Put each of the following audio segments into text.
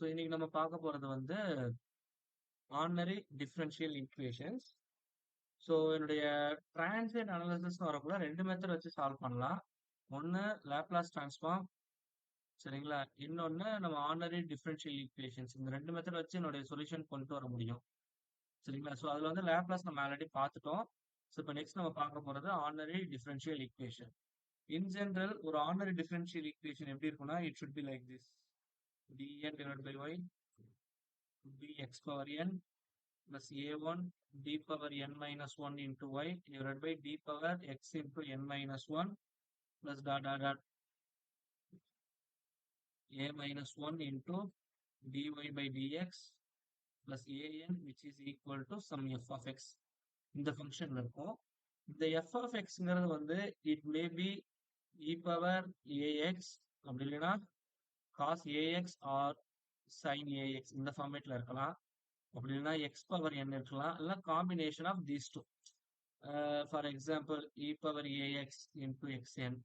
So இன்னைக்கு நம்ம பார்க்க போறது வந்து ஆர்டினரி டிஃபரன்ஷியல் ஈக்குவேஷன்ஸ். ஸோ என்னுடைய டிரான்சியன்ட் அனாலிசிஸ்னு வரக்குள்ள ரெண்டு மெத்தட் வச்சு சால்வ் பண்ணலாம். ஒன்று லேப்லாஸ் டிரான்ஸ்ஃபார்ம், சரிங்களா? இன்னொன்று நம்ம ஆர்டினரி டிஃபரன்ஷியல் ஈக்குவேஷன்ஸ். இந்த ரெண்டு மெத்தட் வச்சு என்னுடைய சொல்யூஷன் கொண்டு வர முடியும், சரிங்களா? ஸோ அதில் வந்து லேப்லாஸ் நம்ம ஆல்ரெடி பார்த்துட்டோம். ஸோ இப்போ நெக்ஸ்ட் நம்ம பார்க்க போறது ordinary differential equation. In general ஒரு ஆர்டினரி டிஃபரன்ஷியல் ஈக்குவேஷன் எப்படி இருக்கும்னா it should be like this: dn divided by y bx power n plus a1 d power n minus 1 into y divided by d power x into n minus 1 plus dot dot dot a minus 1 into dy by dx plus an which is equal to some f of x. இந்த ஃபங்க்ஷன்ல இருக்கும். இந்த f of xங்கிறது வந்து it may be e power ax அப்படி இல்லைன்னா cos ax or sin ax இந்த ஃபார்மேட்ல இருக்கலாம். அப்படி இல்லைன்னா எக்ஸ் பவர் n இருக்கலாம், இல்லை combination of these two. For example e power ax into xn,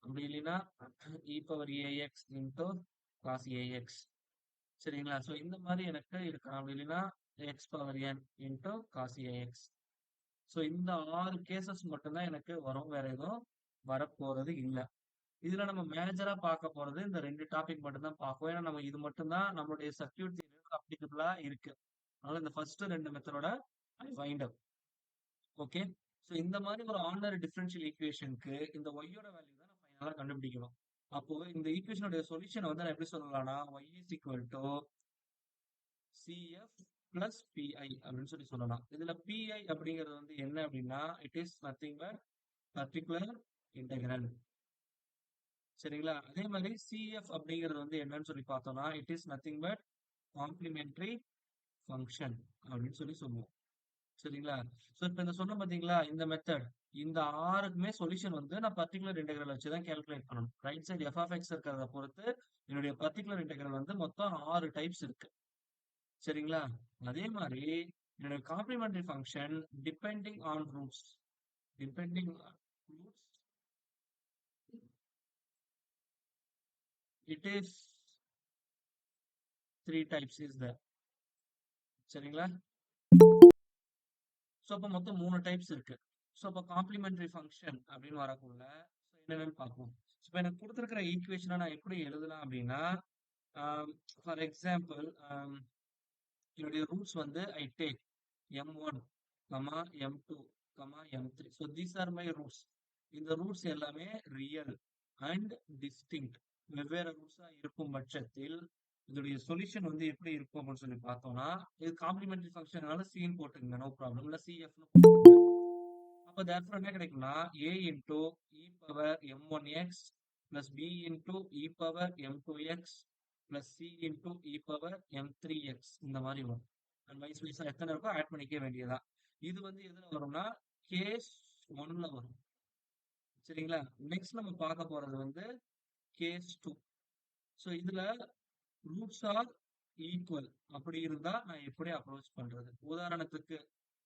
அப்படி இல்லைன்னா e power ax into cos ax, சரிங்களா? ஸோ இந்த மாதிரி எனக்கு இருக்கலாம். அப்படி இல்லைன்னா x power n into cos ax. So இந்த 6 கேசஸ் மட்டும்தான் எனக்கு வரும், வேற எதுவும் வரப்போறது இல்லை. இதுல நம்ம மேஜரா பார்க்க போறது இந்த ரெண்டு டாபிக் மட்டும்தான் பார்ப்போம். ஏன்னா நம்ம இது மட்டும்தான் நம்மளுடைய சர்க்யூட் தியரிக்கு அப்ளிகபிளா இருக்கு. அதனால இந்த ஃபர்ஸ்ட் ரெண்டு மெத்தடோட I find out. Okay, so இந்த மாதிரி ஒரு ஆர்டினரி டிஃபரன்ஷியல் ஈக்குவேஷனுக்கு இந்த ஒய்யோட வேல்யூ தான் நான் ஃபைனலா கண்டுபிடிக்கணும். அப்போ இந்த ஈக்குவேஷனோட சொல்யூஷன் வந்து நான் எப்படி சொல்லலாம்னா y is equal to cf plus pi அப்படின்னு சொல்லலாம். இதுல pi அப்படிங்கிறது வந்து என்ன அப்படின்னா it is nothing but particular integral, சரிங்களா? அதே மாதிரி cf அப்படிங்கிறது வந்து என்னன்னு சொல்லி பார்த்தோம்னா it is nothing but complementary function அப்படின்னு சொல்லுவோம், சரிங்களா? ஸோ இப்போ இந்த சொன்ன பார்த்தீங்களா இந்த மெத்தட், இந்த 6க்குமே சொல்யூஷன் வந்து நான் பர்டிகுலர் இன்டெகிரல் வச்சு தான் கால்குலேட் பண்ணணும். Right side F of X இருக்கிறத பொறுத்து என்னுடைய பர்டிகுலர் இன்டெகிரல் வந்து மொத்தம் 6 டைப்ஸ் இருக்கு, சரிங்களா? அதே மாதிரி என்னுடைய complementary function depending on roots it is 3 types is there, சரிங்களா? ஸோ அப்போ மொத்தம் 3 டைப்ஸ் இருக்கு. ஸோ அப்போ காம்ப்ளிமெண்டரி ஃபங்க்ஷன் அப்படின்னு வரக்குள்ள என்னென்னு பார்ப்போம். இப்போ எனக்கு கொடுத்துருக்கிற ஈக்குவேஷனை நான் எப்படி எழுதலாம் அப்படின்னா, ஃபார் எக்ஸாம்பிள் என்னுடைய ரூட்ஸ் வந்து I take m1, m2, m3. So these are my roots. இந்த ரூட்ஸ் எல்லாமே ரியல் அண்ட் டிஸ்டிங்க்ட், வெவ்வேறு ரூட்ஸா இருக்கும் பட்சத்தில் இதோடைய சொல்யூஷன் வந்து எப்படி இருக்கும் அப்படின்னு சொல்லி பார்த்தோம்னா, இது காம்ப்ளிமெண்டரி ஃபங்க்ஷனால சீன் போட்டுங்க, நோ ப்ராப்ளம், இல்லை சிஎஃப்னு போட்டுங்க. அப்போ தேர்ஃபோர் என்ன கிடைக்கும்னா a into e power m1x plus b into e power m2x plus c into E power m3x இந்த மாதிரி வரும். அண்ட் வைஸ் வைஸா எத்தனை இருக்கோ ஆட் பண்ணிக்க வேண்டியதா. இது வந்து எதுல வரும்னா கேஸ் 1ல வரும், சரிங்களா? நெக்ஸ்ட் நம்ம பார்க்க போறது வந்து கேஸ் 2. ஸோ இதுல ரூட்ஸ் ஆர் ஈக்குவல் அப்படி இருந்தா நான் எப்படி அப்ரோச் பண்றது? உதாரணத்துக்கு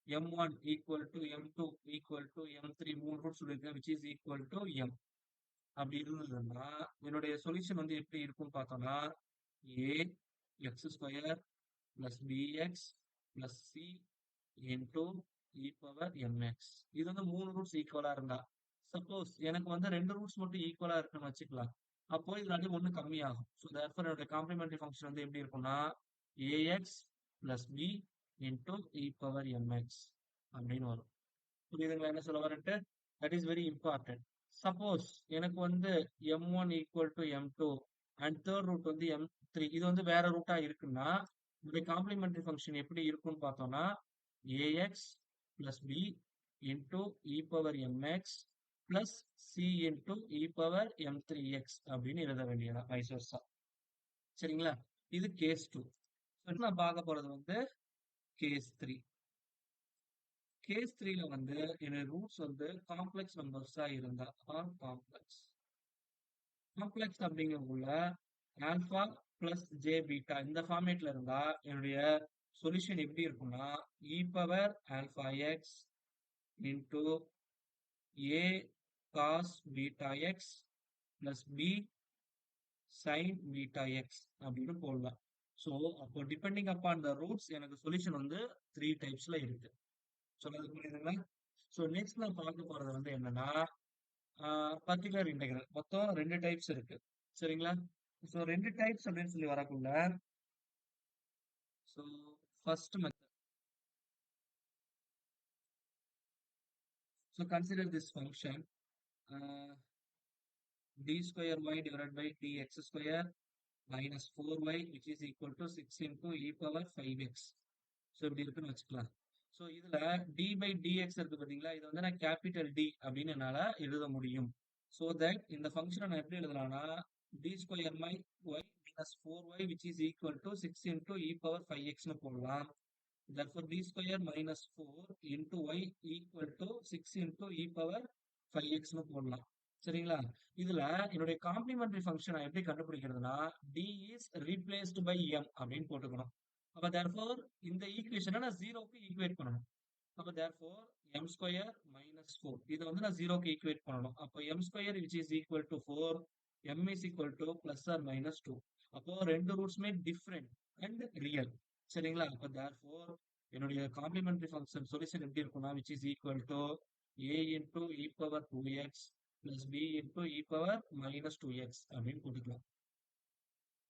m1 equal to m2 equal to m3 மூணு ரூட்ஸ் சொல்லியிருக்கேன் which is equal to m. அப்படி இருந்ததுன்னா என்னுடைய சொல்யூஷன் வந்து எப்படி இருக்கும் பார்த்தோம்னா a x square plus bx plus c into e power mx. இது வந்து 3 ரூட்ஸ் ஈக்குவலா இருந்தா, சப்போஸ் எனக்கு வந்து 2 ரூட்ஸ் மட்டும் ஈக்குவலா இருக்குன்னு வச்சுக்கலாம், அப்போ இதுல வந்து 1 கம்மியாகும். ஸோ தேர்ஃபோர் என்னுடைய காம்ப்ளிமெண்டரி ஃபங்க்ஷன் வந்து எப்படி இருக்கும்னா ax plus b into e power mx அப்படின்னு வரும். புரியுதுங்களா என்ன சொல்ல வரேன்ட்டு? That is very important. Suppose எனக்கு வந்து m1 equal to m2 and third root வந்து m3, இது வந்து வேற ரூட்டா இருக்குன்னா இந்த காம்ப்ளிமெண்டரி ஃபங்க்ஷன் எப்படி இருக்கும்னு பார்த்தோம்னா ax பிளஸ் b இன்டூ இ power mx plus c into இ பவர் m3x அப்படின்னு எழுத வேண்டியதா, வைஸ் வெர்சா, சரிங்களா? இது கேஸ் 2. நான் பார்க்க போறது வந்து கேஸ் 3. கேஸ் 3ல வந்து என்னோட ரூட்ஸ் வந்து காம்ப்ளெக்ஸ் நம்பர்ஸா இருந்தா காம்ப்ளெக்ஸ் அப்படிங்கக்குள்ள ஆல்பா பிளஸ் ஜே பீட்டா இந்த ஃபார்மேட்ல இருந்தா என்னுடைய சொல்யூஷன் எப்படி இருக்கும்னா e power alpha x into a cos beta x plus b sine beta x அப்படின்னு போடலாம். ஸோ அப்போ டிபெண்டிங் அப்பான் த ரூட்ஸ் எனக்கு சொல்யூஷன் வந்து 3 டைப்ஸ்ல இருக்கு. சொன்னது புரியுதுங்களா? ஸோ நெக்ஸ்ட் நான் பார்க்க போறது வந்து என்னன்னா பர்டிகுலர் இன்டெகிரல். மொத்தம் 2 டைப்ஸ் இருக்கு. சரிங்களா? ஸோ 2 டைப்ஸ் அப்படின்னு சொல்லி வரக்குள்ள so first method. So consider this function d square y divided by dx square minus 4y which is equal to 6 into e power 5x. So இப்படி இருக்குன்னு வச்சுக்கலாம். ஸோ இதுல டி பை டிஎக்ஸ் இருக்கு பார்த்தீங்களா, இதை வந்து நான் கேபிட்டல் டி அப்படின்னு என்னால எழுத முடியும். ஸோ தட் இந்த ஃபங்க்ஷனை நான் எப்படி எழுதலாம்னா d square my y minus 4y which is equal to 6 into e power 5xன்னு போடலாம். therefore d square minus 4 into y equal to 6 into e power 5xன்னு போடலாம். சரிங்களா? இதுல என்னுடைய காம்ப்ளிமெண்டரி ஃபங்க்ஷன் எப்படி கண்டுபிடிக்கிறதுனா d is replaced by m அப்படின்னு போட்டுக்கணும். அப்ப therefore இந்த ஈக்குவேஷனை நான் ஜீரோக்கு ஈக்குவேட் பண்ணணும். அப்ப therefore m ஸ்கொயர் மைனஸ் 4 இதை வந்து நான் ஜீரோக்கு ஈக்குவேட் பண்ணணும். அப்போ m square which is equal to 4 m is equal to plus or minus 2. அப்போ ரெண்டு ரூட்ஸ்மே டிஃப்ரெண்ட் அண்ட் ரியல். சரிங்களா? அப்ப therefore என்னுடைய காம்ப்ளிமெண்டரி ஃபங்க்ஷன் சொல்யூஷன் எப்படி இருக்கும்னா which is equal to a into e power 2x plus b into e power minus 2x அப்படின்னு போட்டுக்கலாம்.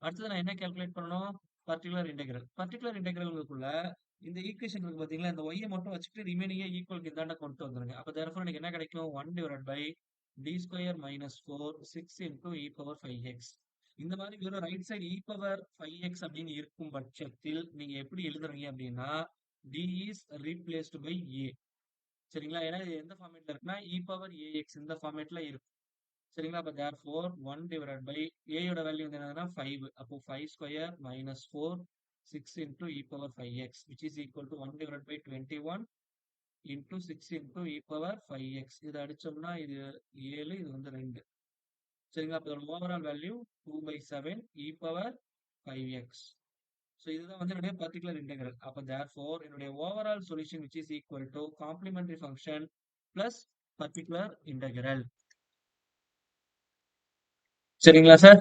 அடுத்தது நான் என்ன கால்குலேட் பண்ணணும்? Particular integral. பர்டிகுலர் இன்டெகிரலுக்குள்ள இந்த ஈக்குவேஷன் இருக்கு பாத்தீங்களா, இந்த ஒய்யை மட்டும் வச்சுட்டு ரிமைனிங்கே ஈக்குவலுக்கு இந்தாண்ட கொண்டு வந்துருங்க. அப்ப therefore எனக்கு என்ன கிடைக்கும்? 1 divided by d square minus 4 6 into e power 5x. இந்த மாதிரி வெறும் right side e power 5x அப்படின்னு இருக்கும் பட்சத்தில் நீங்க எப்படி எழுதுறீங்க அப்படின்னா d is replaced by a. சரிங்களா? ஏன்னா இது எந்த ஃபார்மேட்ல இருக்குன்னா e power ax இந்த ஃபார்மேட்ல இருக்கு. சரிங்களா? அப்ப therefore 1 divided by a யோட வேல்யூ வந்து என்னன்னா 5. அப்போ 5 square minus 4 6 into e power 5x which is equal to 1 divided by 21 into 6 into e power 5x. இதை அடிச்சோம்னா இது 7, இது வந்து 2. சரிங்களா? அப்போ overall value 2 by 7 e power 5x. So இதுதான் வந்து என்னுடைய பர்டிகுலர் இன்டெகிரல். அப்போ therefore என்னுடைய overall solution which is equal to complementary function plus particular integral. சரிங்களா சார்?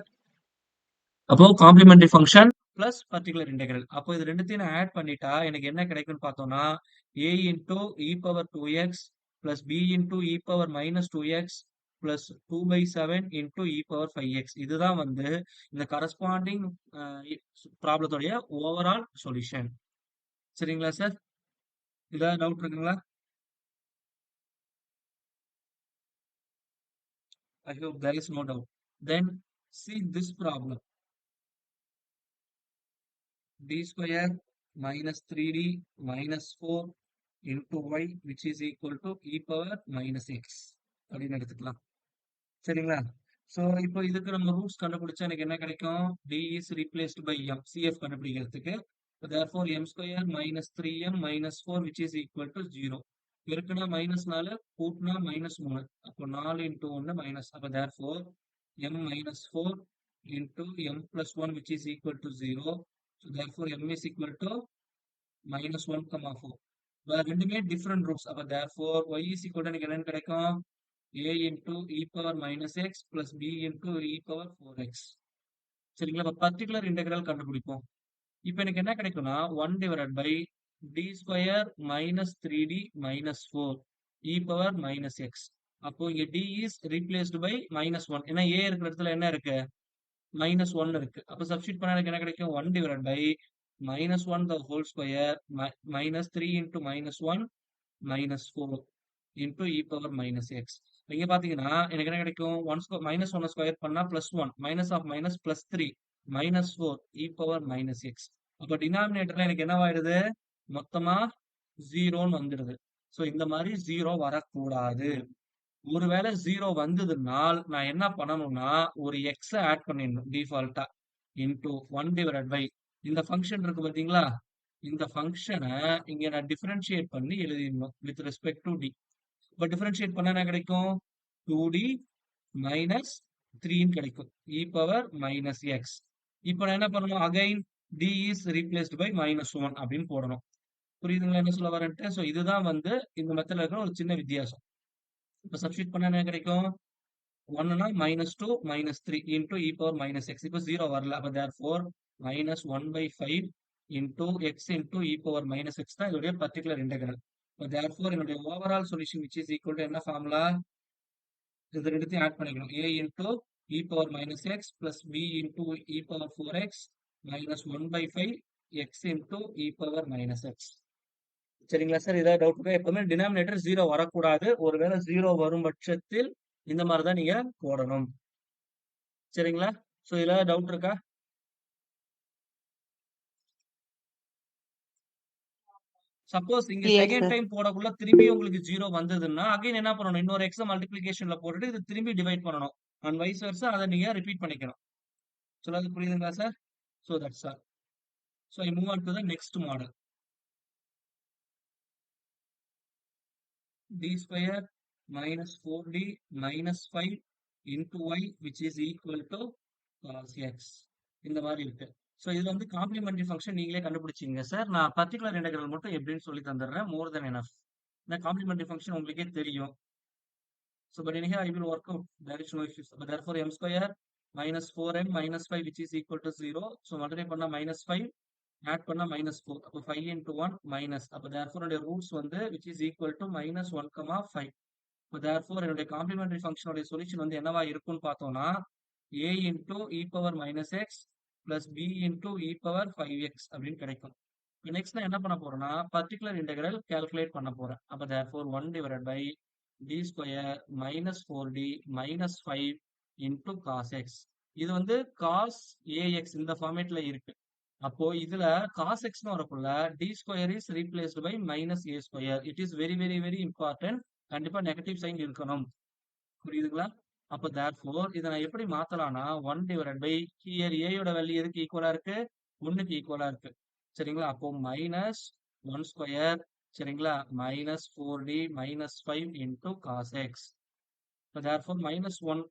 அப்போ complementary function plus particular integral. அப்போ இது ரெண்டுத்தையும் நான் ஆட் பண்ணிட்டா எனக்கு என்ன கிடைக்கும்னு பார்த்தோம்னா a into e power 2x plus b into e power minus 2x plus 2 by 7 into e power 5x. இதுதான் வந்து இந்த கரஸ்பாண்டிங் ப்ராப்ளத்தோடைய ஓவரால் சொல்யூஷன். சரிங்களா சார்? ஏதாவது டவுட் இருக்குங்களா? I hope there is no doubt. Then see this problem. d square minus 3d minus 4 into y which is equal to e power minus x அப்படின்னு எடுத்துக்கலாம். சரிங்களா? So இப்போ இதுக்கு நம்ம roots கண்டுபிடிச்சா எனக்கு என்ன கிடைக்கும்? d is replaced by m cf கண்டுபிடிக்கிறதுக்கு. therefore m square minus 3m minus 4 which is equal to 0. பெருக்குனா மைனஸ் 4 கூட்டினா மைனஸ் 3. அப்போ 4 into 1 மைனஸ். அப்போ therefore m minus 4 into m plus 1 which is equal to 0. So therefore m is equal to minus 1, 4. வேற ரெண்டுமே different roots. அப்ப therefore y is equal to எனக்கு என்னன்னு கிடைக்கும்? a into e power minus x plus b into e power 4x. சரிங்களா? அப்ப particular integral கண்டுபிடிப்போம். இப்போ எனக்கு என்ன கிடைக்கும்னா 1 divided by d square minus 3d minus 4 e power minus x. அப்போ இங்க d is replaced by minus 1. ஏன்னா a இருக்கிற இடத்துல என்ன இருக்கு? minus 1 இருக்கு. அப்ப சப்ஸ்டிட் பண்ணா எனக்கு என்ன கிடைக்கும்? 1 divided by minus 1 the whole square minus 3 into minus 1 minus 4 into e power minus x. இங்க பாத்தீங்கன்னா எனக்கு என்ன கிடைக்கும்? minus 1 ஸ்கொயர் பண்ணா plus 1 minus of minus plus 3 minus 4 e power minus x. அப்ப டினாமினேட்டர்ல எனக்கு என்னவாயிடுது? மொத்தமா 0ன்னு வந்துடுது. ஸோ இந்த மாதிரி 0 வரக்கூடாது. ஒருவேளை 0 வந்ததுனால் நான் என்ன பண்ணணும்னா ஒரு எக்ஸ ஆட் பண்ணிடணும் டிஃபால்ட்டா இன்டூ 1 டிவைடட் பை இந்த ஃபங்க்ஷன் இருக்கு பாத்தீங்களா, இந்த ஃபங்க்ஷனை இங்க நான் டிஃபரன்ஷியேட் பண்ணி எழுதிடணும் வித் ரெஸ்பெக்ட் டு டி. இப்போ டிஃபரன்ஷியேட் பண்ண என்ன கிடைக்கும்? 2d மைனஸ் 3 கிடைக்கும் இ பவர் மைனஸ் எக்ஸ். இப்போ நான் என்ன பண்ணணும்? Again T is replaced by minus 1 அப்படின்னு போடணும். புரியுதுங்களா என்ன சொல்ல வரேன்ட்டு? ஸோ இதுதான் வந்து இந்த மெத்தட்ல இருக்கிற ஒரு சின்ன வித்தியாசம். இப்போ சப்ஸ்டிட் பண்ண என்ன கிடைக்கும்? 1னா minus 2 minus 3 into e power minus x. இப்போ 0 வரல. அப்ப therefore minus 1 by 5 into x into e power minus x தான் இதோடைய பர்டிகுலர் இன்டெகிரல். therefore என்னுடைய overall solution which is equal to என்ன ஃபார்முலா? இது ரெண்டுத்தையும் ஆட் பண்ணிக்கணும். a into e power minus x plus b into e power 4x minus 1 by 5 x into e power minus x. சரிங்களா sir? ஏதாவது doubt இருக்கா? எப்பவுமே denominator 0 வரக்கூடாது. ஒருவேளை 0 வரும் பட்சத்தில் இந்த மாதிரி தான் நீங்க போடணும். சரிங்களா? சோ இதுல டவுட் இருக்கா? சப்போஸ் இங்க Clear, செகண்ட் sir. டைம் போடக்குள்ள திரும்பி உங்களுக்கு 0 வந்ததுன்னா அகைன் என்ன பண்ணணும்? இன்னொரு எக்ஸ மல்டிப்ளிகேஷன்ல போட்டுட்டு இது திரும்பி டிவைட் பண்ணணும். அண்ட் வைஸ் வெர்சா அதை நீங்க ரிப்பீட் பண்ணிக்கணும். சொல்றது புரியுதுங்களா sir? So that's all. So I move on to the next model. D square minus 4D minus 5 into y which is equal to cos x. இந்த மாதிரி இருக்கு. ஸோ இதுல வந்து காம்ப்ளிமெண்டரி ஃபங்க்ஷன் நீங்களே கண்டுபிடிச்சீங்க சார். நான் பர்டிகுலர் இன்டெகிரல் மட்டும் எப்படின்னு சொல்லி தந்துடுறேன். மோர் தென் எனஃப். இந்த காம்ப்ளிமெண்டரி ஃபங்க்ஷன் உங்களுக்கே தெரியும். So but anyhow I will work out. There is no issues. But therefore m square minus 4m minus 5 which is equal to 0. So multiply பண்ணா minus 5 add பண்ணா minus 4. அப்போ 5 into 1 minus. அப்போ therefore என்னுடைய roots வந்து which is equal to minus 1, 5. அப்போ therefore என்னுடைய complementary function உடைய solution வந்து என்னவா இருக்கும்னு பார்த்தோம்னா a into e power minus x plus b into e power 5x அப்படின்னு கிடைக்கும். நெக்ஸ்ட் நான் என்ன பண்ண போறேன்னா பர்டிகுலர் இன்டெகிரல் கால்குலேட் பண்ண போறேன். அப்போ therefore 1 divided by d square minus 4d minus 5 into cos x. இது வந்து cos ax இந்த ஃபார்மேட்ல இருக்கு. அப்போ இதுல cos x னு வரக்குள்ள d square is replaced by minus a square. It is very very very important. கண்டிப்பா நெகட்டிவ் சைன் இருக்கணும். புரியுதுங்களா? அப்போ therefore இதை நான் எப்படி மாத்தலாம்னா 1 divided by here a யோட வேல்யூ எதுக்கு ஈக்குவலா இருக்கு? 1க்கு ஈக்குவலா இருக்கு. சரிங்களா? அப்போ மைனஸ் 1 ஸ்கொயர் சரிங்களா? minus 4d minus 5 into cos x. இப்போ therefore minus 1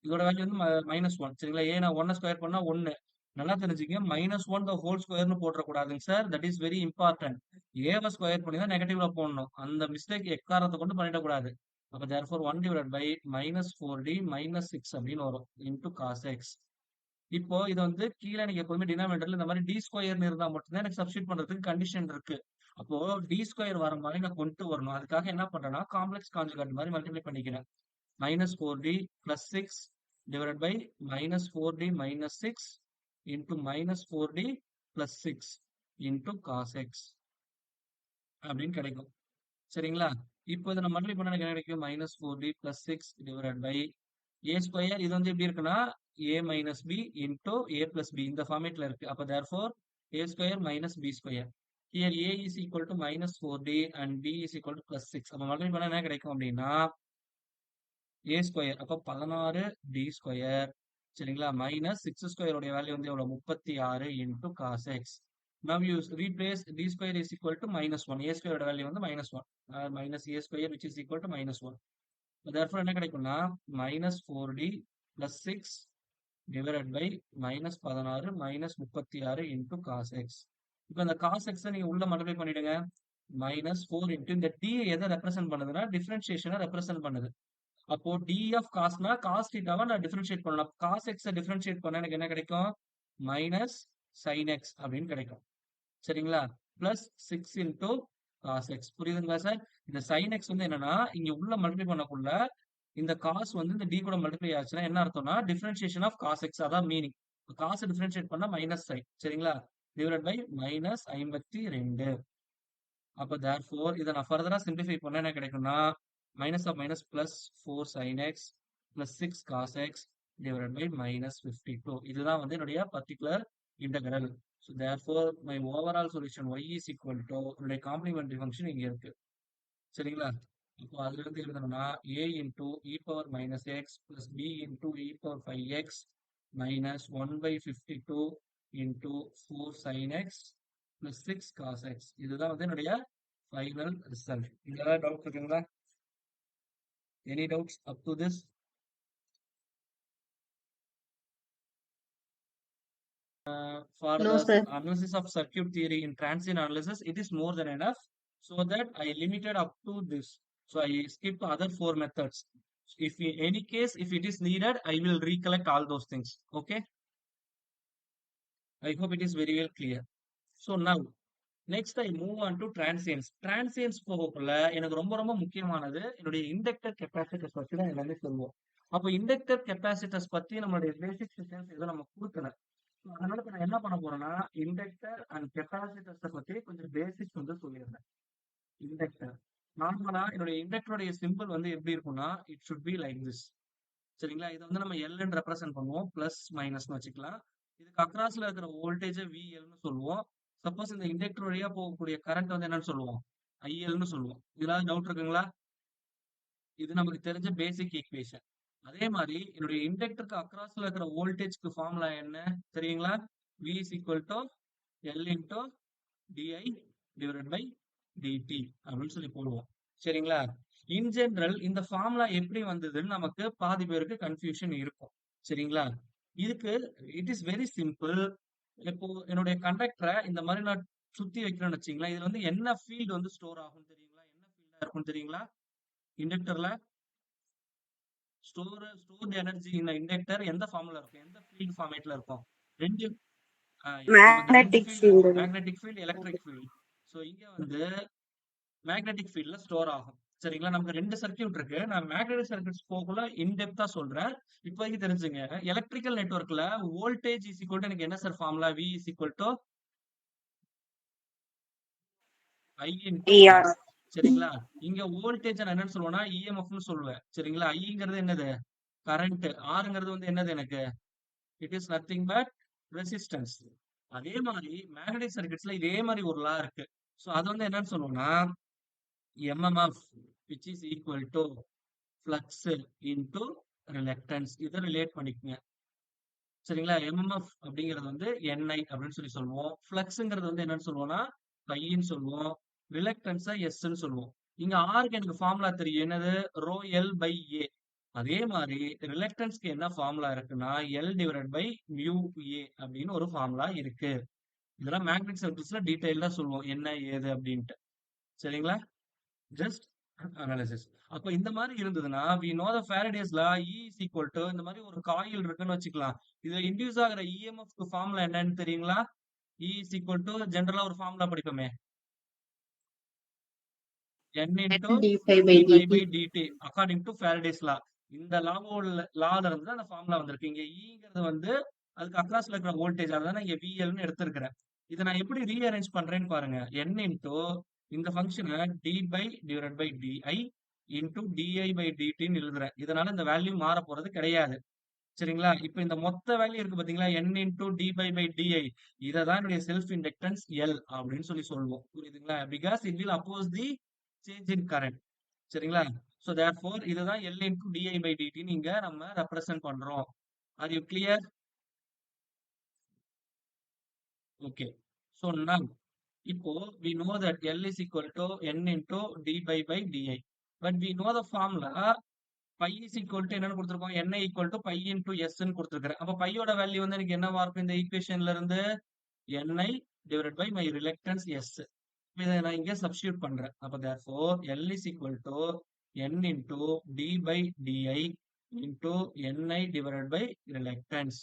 இதோட வேல்யூ வந்து minus 1 சரிங்களா? ஏ நான் 1 ஸ்கொயர் பண்ணா 1. நல்லா தெரிஞ்சுக்க மைனஸ் 1 the whole ஸ்கொயர்னு போட்டுறக்கூடாதுங்க sir. That is very important. ஏவை ஸ்கொயர் பண்ணி தான் நெகட்டிவ்ல போடணும். அந்த மிஸ்டேக் எக்காரணத்தை கொண்டு பண்ணிடக்கூடாது. அப்போ therefore 1 divided by minus 4d minus 6 அப்படின்னு வரும் into cos x. இப்போ இது வந்து கீழே நீங்க எப்பவுமே டினாமினேட்டர்ல இந்த மாதிரி டி ஸ்கொயர்னு இருந்தா மட்டும்தான் எனக்கு சப்ஸ்டியூட் பண்றதுக்கு கண்டிஷன் இருக்கு. அப்போ டி ஸ்கொயர் வர மாதிரி நான் கொண்டு வரணும். அதுக்காக என்ன பண்றேன்னா காம்ப்ளெக்ஸ் கான்ஜுகேட் மாதிரி மல்டிப்ளை பண்ணிக்கிறேன். minus 4d plus 6 divided by minus 4d minus 6 into minus 4d plus 6 into cos x அப்படின்னு கிடைக்கும். சரிங்களா? இப்போ இதை நான் மல்டிப்ளை பண்ண எனக்கு என்ன கிடைக்கும்? minus 4d plus 6 divided by a square இது வந்து எப்படி இருக்குன்னா a minus b into a plus b இந்த ஃபார்மேட்ல இருக்கு. அப்போ therefore a square minus b square. Here a is equal to minus 4d and b is equal to plus 6. அப்போ multiply பண்ணா என்ன கிடைக்கும் அப்படின்னா a ஸ்கொயர் அப்போ 16 d ஸ்கொயர் சரிங்களா? மைனஸ் 6 ஸ்கொயர் உடைய வேல்யூ வந்து எவ்வளவு? 36 into cos x. Now you replace d square is equal to minus 1. a square ஓட வேல்யூ வந்து minus 1. Minus a square which is equal to minus 1. therefore என்ன கிடைக்கும்னா minus 4d plus 6 divided by minus 16 minus 36 into cos x. இப்போ இந்த cos x நீங்க உள்ள multiply பண்ணிடுங்க. minus 4 into இந்த d எதை ரெப்ரசென்ட் பண்ணுதுன்னா டிஃபரன்ஷியேஷனை ரெப்ரசென்ட் பண்ணுது. அப்போ d of cosனா cos θவை நான் டிஃபரன்ஷியேட் பண்ணலாம். cos x டிஃபரன்ஷியேட் பண்ணா எனக்கு என்ன கிடைக்கும்? மைனஸ் sin x அப்படின்னு கிடைக்கும். சரிங்களா? Plus 6 into cos x. புரியுதுங்களா சார்? இந்த sin x வந்து என்னன்னா இங்க உள்ள மல்டிப்ளை பண்ணக்குள்ள இந்த cos வந்து இந்த d கூட மல்டிப்ளை ஆச்சுன்னா என்ன அர்த்தம்னா டிஃபரன்ஷியேஷன் ஆஃப் cos x அதான் மீனிங். cos டிஃபரன்ஷியேட் பண்ணா மைனஸ் sin சரிங்களா? Divide by minus 52. அப்போ therefore இதை நான் ஃபர்தரா சிம்பிளிஃபை பண்ணா என்ன கிடைக்கும்னா minus of minus plus 4 sin x plus 6 cos x divided by minus 52. இதுதான் வந்து என்னுடைய particular integral. So therefore my overall solution y is equal to என்னுடைய complementary function இங்க இருக்கு. சரிங்களா? அப்போ அதுல இருந்து எழுதணும்னா a into e power minus x plus b into e power 5x minus 1 by 52 into 4 sin x plus 6 cos x. இதுதான் வந்து என்னுடைய final result. இதெல்லாம் டவுட் இருக்குங்களா? Any doubts up to this? For No, the sir. analysis of circuit theory in transient analysis, it is more than enough. So that I limited up to this. So I skipped other 4 methods. If in any case, if it is needed, I will recollect all those things. Okay. I hope it is very well clear. So now, next I move on to transients. Transients போகக்குள்ள எனக்கு ரொம்ப ரொம்ப முக்கியமானது என்னுடைய inductor capacitors பத்தி தான் எல்லாமே சொல்லுவோம். அப்போ இண்டக்டர் கெப்பாசிட்டர்ஸ் பத்தி நம்மளுடைய பேசிக் டீடைல்ஸ் எதுவும் நம்ம கொடுக்கல. So, அதனால இப்ப நான் என்ன பண்ண போறேன்னா இண்டக்டர் அண்ட் கெப்பாசிட்டர்ஸ் பத்தி கொஞ்சம் பேசிக்ஸ் வந்து சொல்லிடுறேன். இண்டக்டர் நார்மலா என்னுடைய இண்டக்டருடைய சிம்பிள் வந்து எப்படி இருக்கும்னா it should be like this. சரிங்களா? இதை வந்து நம்ம எல்ன்னு ரெப்ரசென்ட் பண்ணுவோம், பிளஸ் மைனஸ்னு வச்சுக்கலாம். இதுக்கு அக்ராஸ்ல இருக்கிற வோல்டேஜ் விஎல்னு சொல்லுவோம். சப்போஸ் இந்த இண்டக்டர் வழியா போகக்கூடிய கரண்ட் வந்து என்னன்னு சொல்லுவோம், ஐஎல்னு சொல்லுவோம். இதுல டவுட் இருக்குங்களா? இது நமக்கு தெரிஞ்ச பேசிக் ஈக்குவேஷன். அதே மாதிரி என்னுடைய இண்டக்டருக்கு அக்ராஸ்ல இருக்கிற வோல்டேஜ்க்கு ஃபார்முலா என்ன தெரியுங்களா? V is equal to L into DI divided by DT அப்படின்னு சொல்லி போடுவோம். சரிங்களா? இன் ஜெனரல் இந்த ஃபார்முலா எப்படி வந்ததுன்னு நமக்கு பாதி பேருக்கு கன்ஃபியூஷன் இருக்கும். சரிங்களா? இதுக்கு இட் இஸ் வெரி சிம்பிள். இப்போ என்னுடைய கண்டக்டரை இந்த மாதிரி நான் சுத்தி வைக்கிறேன்னு வச்சுங்களேன், இதுல வந்து என்ன ஃபீல்டு வந்து ஸ்டோர் ஆகும் தெரியுங்களா? என்ன ஃபீல்டா இருக்கும் தெரியுங்களா? இண்டக்டர்ல ஸ்டோர்ட் எனர்ஜி இந்த இண்டக்டர் எந்த ஃபார்ம்ல இருக்கும், எந்த ஃபீல்ட் ஃபார்மேட்ல இருக்கும்? ரெண்டு நமக்கு ரெண்டு மேக்னெட்டிக் ஃபீல்டு இருக்கும், field. Magnetic field, electric field. So இங்க வந்து மேக்னெட்டிக் ஃபீல்ட்ல ஸ்டோர் ஆகும். சரிங்களா? நமக்கு ரெண்டு சர்க்கியூட் இருக்கு. நான் மேக்னெட்டிக் சர்க்கியூட்ஸ் போகக்குள்ள இன்டெப்தா சொல்றேன். இப்போதைக்கு தெரிஞ்சுங்க, எலக்ட்ரிக்கல் நெட்வொர்க்ல வோல்டேஜ் இஸ் ஈக்குவல் டு எனக்கு என்ன sir formula? V is equal to I into R. சரிங்களா? இங்க வோல்டேஜ் நான் என்னன்னு சொல்லுவேன்னா இஎம்எஃப்னு சொல்லுவேன். சரிங்களா? ஐங்கிறது என்னது? கரண்ட். ஆர்ங்கிறது வந்து என்னது எனக்கு? It is nothing but resistance. அதே மாதிரி மேக்னெட்டிக் சர்க்கியூட்ஸ்ல இதே மாதிரி ஒரு லா இருக்கு. ஸோ அது வந்து என்னன்னு சொல்லுவோம்னா MMF which is equal to flux into reluctance. இதை ரிலேட் பண்ணிக்கங்க. சரிங்களா? MMF அப்படிங்கிறது வந்து NI அப்படின்னு சொல்லி சொல்லுவோம். ஃப்ளக்ஸ்ங்கிறது வந்து என்னன்னு சொல்லுவோம்னா பைன்னு சொல்லுவோம். ரிலக்டன்ஸை எஸ்ன்னு சொல்லுவோம். இங்க ஆருக்கு எனக்கு ஃபார்முலா தெரியும், என்னது? Rho L by A. அதே மாதிரி ரிலக்டன்ஸ்க்கு என்ன ஃபார்முலா இருக்குன்னா L divided by mu A அப்படின்னு ஒரு ஃபார்முலா இருக்கு. இதெல்லாம் மேக்னெட்டிக் சர்க்கியூட்ஸ்ல டீடைல்டா சொல்லுவோம் என்ன ஏது அப்படின்ட்டு. சரிங்களா? Just analysis. அப்ப இந்த மாதிரி இருந்ததுன்னா we know the Faraday's law E is equal to இந்த மாதிரி ஒரு காயில் இருக்குன்னு வச்சுக்கலாம். இதுல இன்டியூஸ் ஆகிற EMF க்கு ஃபார்முலா என்னன்னு தெரியுங்களா? E is equal to ஜெனரலா ஒரு formula படிப்போமே, N into dϕ/dt. by dt according to Faraday's law. இந்த லால இருந்து அந்த ஃபார்முலா வந்திருக்கு. இங்க ஈங்கிறது வந்து அதுக்கு அக்ராஸ்ல இருக்கிற வோல்டேஜ், அதான் இங்க விஎல்னு எடுத்திருக்கிறேன். இதை நான் எப்படி ரீஅரேஞ்ச் பண்றேன்னு பாருங்க. n இன்டூ இந்த ஃபங்க்ஷனை d by divide by d i into d i by டிடின்னு எழுதுறேன். இதனால இந்த வேல்யூ மாற போறது கிடையாது. சரிங்களா? இப்ப இந்த மொத்த வேல்யூ இருக்கு பாத்தீங்களா, n into D phi by DI, இதை தான் என்னுடைய செல்ஃப் இண்டக்டன்ஸ் எல் அப்படின்னு சொல்லி சொல்லுவோம். புரியுதுங்களா? Because it will oppose the change in current. சரிங்களா? சோ தேர்ஃபோர் இதுதான் L into di by dt இங்க நம்ம ரெப்ரசன்ட் பண்றோம். Are you clear? Okay. So now இப்போ we know that L is equal to n into d by di. But we know the formula pi is equal to என்னன்னு கொடுத்திருக்கோம்? ni equal to pi into s ன்னு கொடுத்திருக்கிறேன். அப்ப பையோட value வந்து எனக்கு என்னவா இருக்கும் இந்த ஈக்குவேஷன்ல இருந்து? ni divided by my reluctance s. இதை நான் இங்க சப்ஸ்டியூட் பண்றேன். அப்ப therefore L is equal to n into d by di into ni divided by reluctance.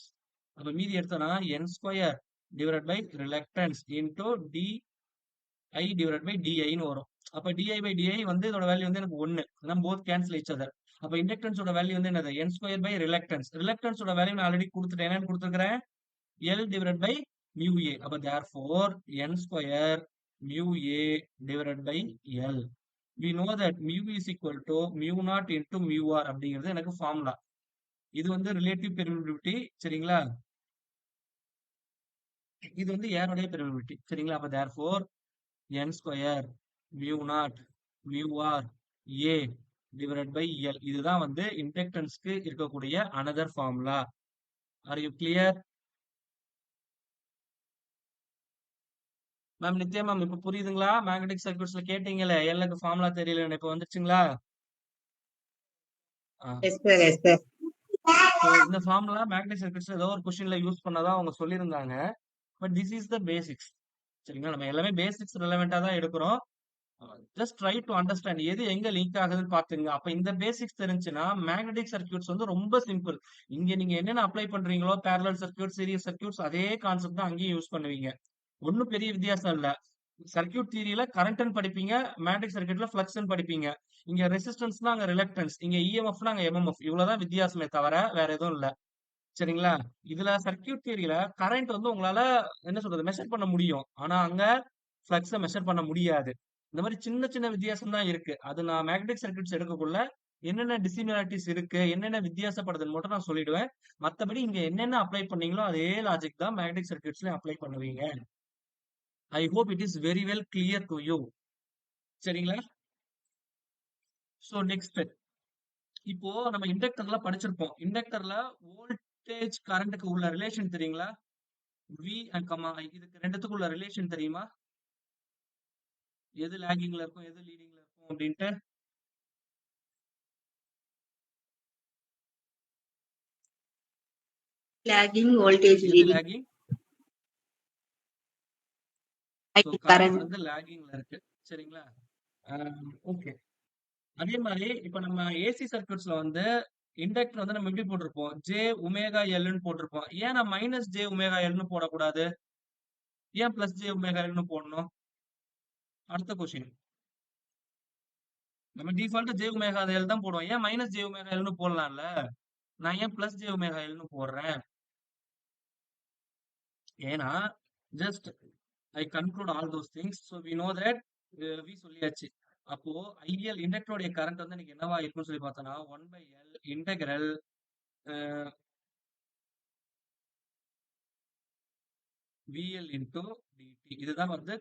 அப்ப மீதி எடுத்தோம்னா n square divided by reluctance into di divided by di ன்னு வரும். அப்ப di by di வந்து இதோட வேல்யூ வந்து எனக்கு 1. நம்ம போத் கேன்சல் each other. அப்ப இண்டக்டன்ஸோட வேல்யூ வந்து என்னது? n square by reluctance. ரிலக்டன்ஸோட வேல்யூ நான் ஆல்ரெடி கொடுத்துட்டேன். என்னன்னு கொடுத்துருக்கிறேன்? L divided by mu a. அப்ப therefore n square mu a divided by L. We know that mu is equal to mu naught into mu r அப்படிங்கிறது எனக்கு formula. இது வந்து ரிலேட்டிவ் பெர்மிட்டிவிட்டி. சரிங்களா? இது வந்து ஏருடைய பெர்மிட்டிவிட்டி. சரிங்களா? அப்ப therefore n square mu naught mu r a divided by L. இதுதான் வந்து இண்டக்டன்ஸ்க்கு இருக்கக்கூடிய another formula. Are you clear? Ma'am Nithya ma'am இப்ப புரியுதுங்களா? மேக்னெட்டிக் சர்க்யூட்ஸ்ல கேட்டீங்களே எல்லுக்கு ஃபார்முலா தெரியலன்னு, இப்ப வந்துச்சுங்களா? Yes sir, yes sir. So இந்த ஃபார்முலா மேக்னெட்டிக் சர்க்யூட்ஸ்ல ஏதோ ஒரு கொஸ்டின்ல யூஸ் பண்ணதா அவங்க சொல்லியிருந்தாங்க. But this is the basics. சரிங்களா? நம்ம எல்லாமே பேசிக்ஸ் ரிலவெண்டா தான் எடுக்கிறோம். ஜஸ்ட் ட்ரை டு அண்டர்ஸ்டாண்ட் எது எங்க லிங்க் ஆகுதுன்னு பாத்துங்க. அப்ப இந்த பேசிக்ஸ் தெரிஞ்சுன்னா மேக்னெட்டிக் சர்க்யூட்ஸ் வந்து ரொம்ப சிம்பிள். இங்க நீங்க என்னென்ன அப்ளை பண்றீங்களோ parallel சர்க்யூட், சீரிஸ் சர்க்யூட்ஸ் அதே கான்செப்ட் தான் அங்கேயும் யூஸ் பண்ணுவீங்க. ஒண்ணும் பெரிய வித்தியாசம் இல்ல. சர்க்யூட் தியரியில கரண்ட்னு படிப்பீங்க, மேக்னெட்டிக் சர்க்யூட்ல ஃப்ளக்ஸ்னு படிப்பீங்க. இங்க ரெசிஸ்டன்ஸ்னா அங்க ரிலக்டன்ஸ், இங்க இஎம்எஃப்னா அங்க எம்எம்எஃப். இவ்வளவுதான் வித்தியாசமே தவிர வேற எதுவும் இல்ல. சரிங்களா? இதுல சர்க்யூட் தியரியில கரண்ட் வந்து உங்களால என்ன சொல்றது மெஷர் பண்ண முடியும். ஆனா அங்க ஃப்ளக்ஸ மெஷர் பண்ண முடியாது. இந்த மாதிரி சின்ன சின்ன வித்தியாசம் தான் இருக்கு. அது நான் மேக்னெட்டிக் சர்க்யூட்ஸ் எடுக்கக்குள்ள என்னென்ன டிசிமிலாரிட்டிஸ் இருக்கு, என்னென்ன வித்தியாசப்படுதுன்னு மட்டும் நான் சொல்லிடுவேன். மத்தபடி இங்க என்னென்ன அப்ளை பண்ணீங்களோ அதே லாஜிக் தான் மேக்னெட்டிக் சர்க்யூட்ஸ்லயும் அப்ளை பண்ணுவீங்க. ஐ hope it is very well clear to you. சரிங்களா? சோ நெக்ஸ்ட் இப்போ நம்ம இண்டக்டர்ல படிச்சிருப்போம். இண்டக்டர்ல வோல்டேஜ் கரண்ட்க்கு உள்ள ரிலேஷன் தெரியுங்களா? வி அண்ட் கமா ஐ இதுக்கு ரெண்டுத்துக்கும் உள்ள ரிலேஷன் தெரியுமா? எது லாகிங்ல இருக்கும், எது லீடிங்ல இருக்கும் அப்படின்ட்டு. lagging voltage எது leading lagging? high so current current. வந்து லாகிங்ல இருக்கு. சரிங்களா? ஓகே. அதே மாதிரி இப்ப நம்ம ஏசி சர்க்யூட்ஸ்ல வந்து இண்டக்டர் வந்து நம்ம எப்படி போட்டிருப்போம்? ஜே ஒமேகா எல்னு போட்டிருப்போம். ஏன் நான் மைனஸ் ஜே ஒமேகா எல்னு போடக்கூடாது? ஏன் பிளஸ் ஜே ஒமேகா எல்னு போடணும்? அடுத்த கொஸ்டின். நம்ம டிஃபால்ட்டா ஜே ஒமேகா எல் தான் போடுவோம். ஏன் மைனஸ் ஜே ஒமேகா எல்னு போடலாம்ல? நான் ஏன் பிளஸ் ஜே ஒமேகா எல்னு போடுறேன்? ஏன்னா just I conclude all those things. So we know that we சொல்லியாச்சு. அப்போ ஐஎல் இண்டக்டருடைய கரண்ட் வந்து எனக்கு என்னவா இருக்கும்னு சொல்லி பார்த்தோம்னா 1/L integral VL into DD. இதுதான் வந்து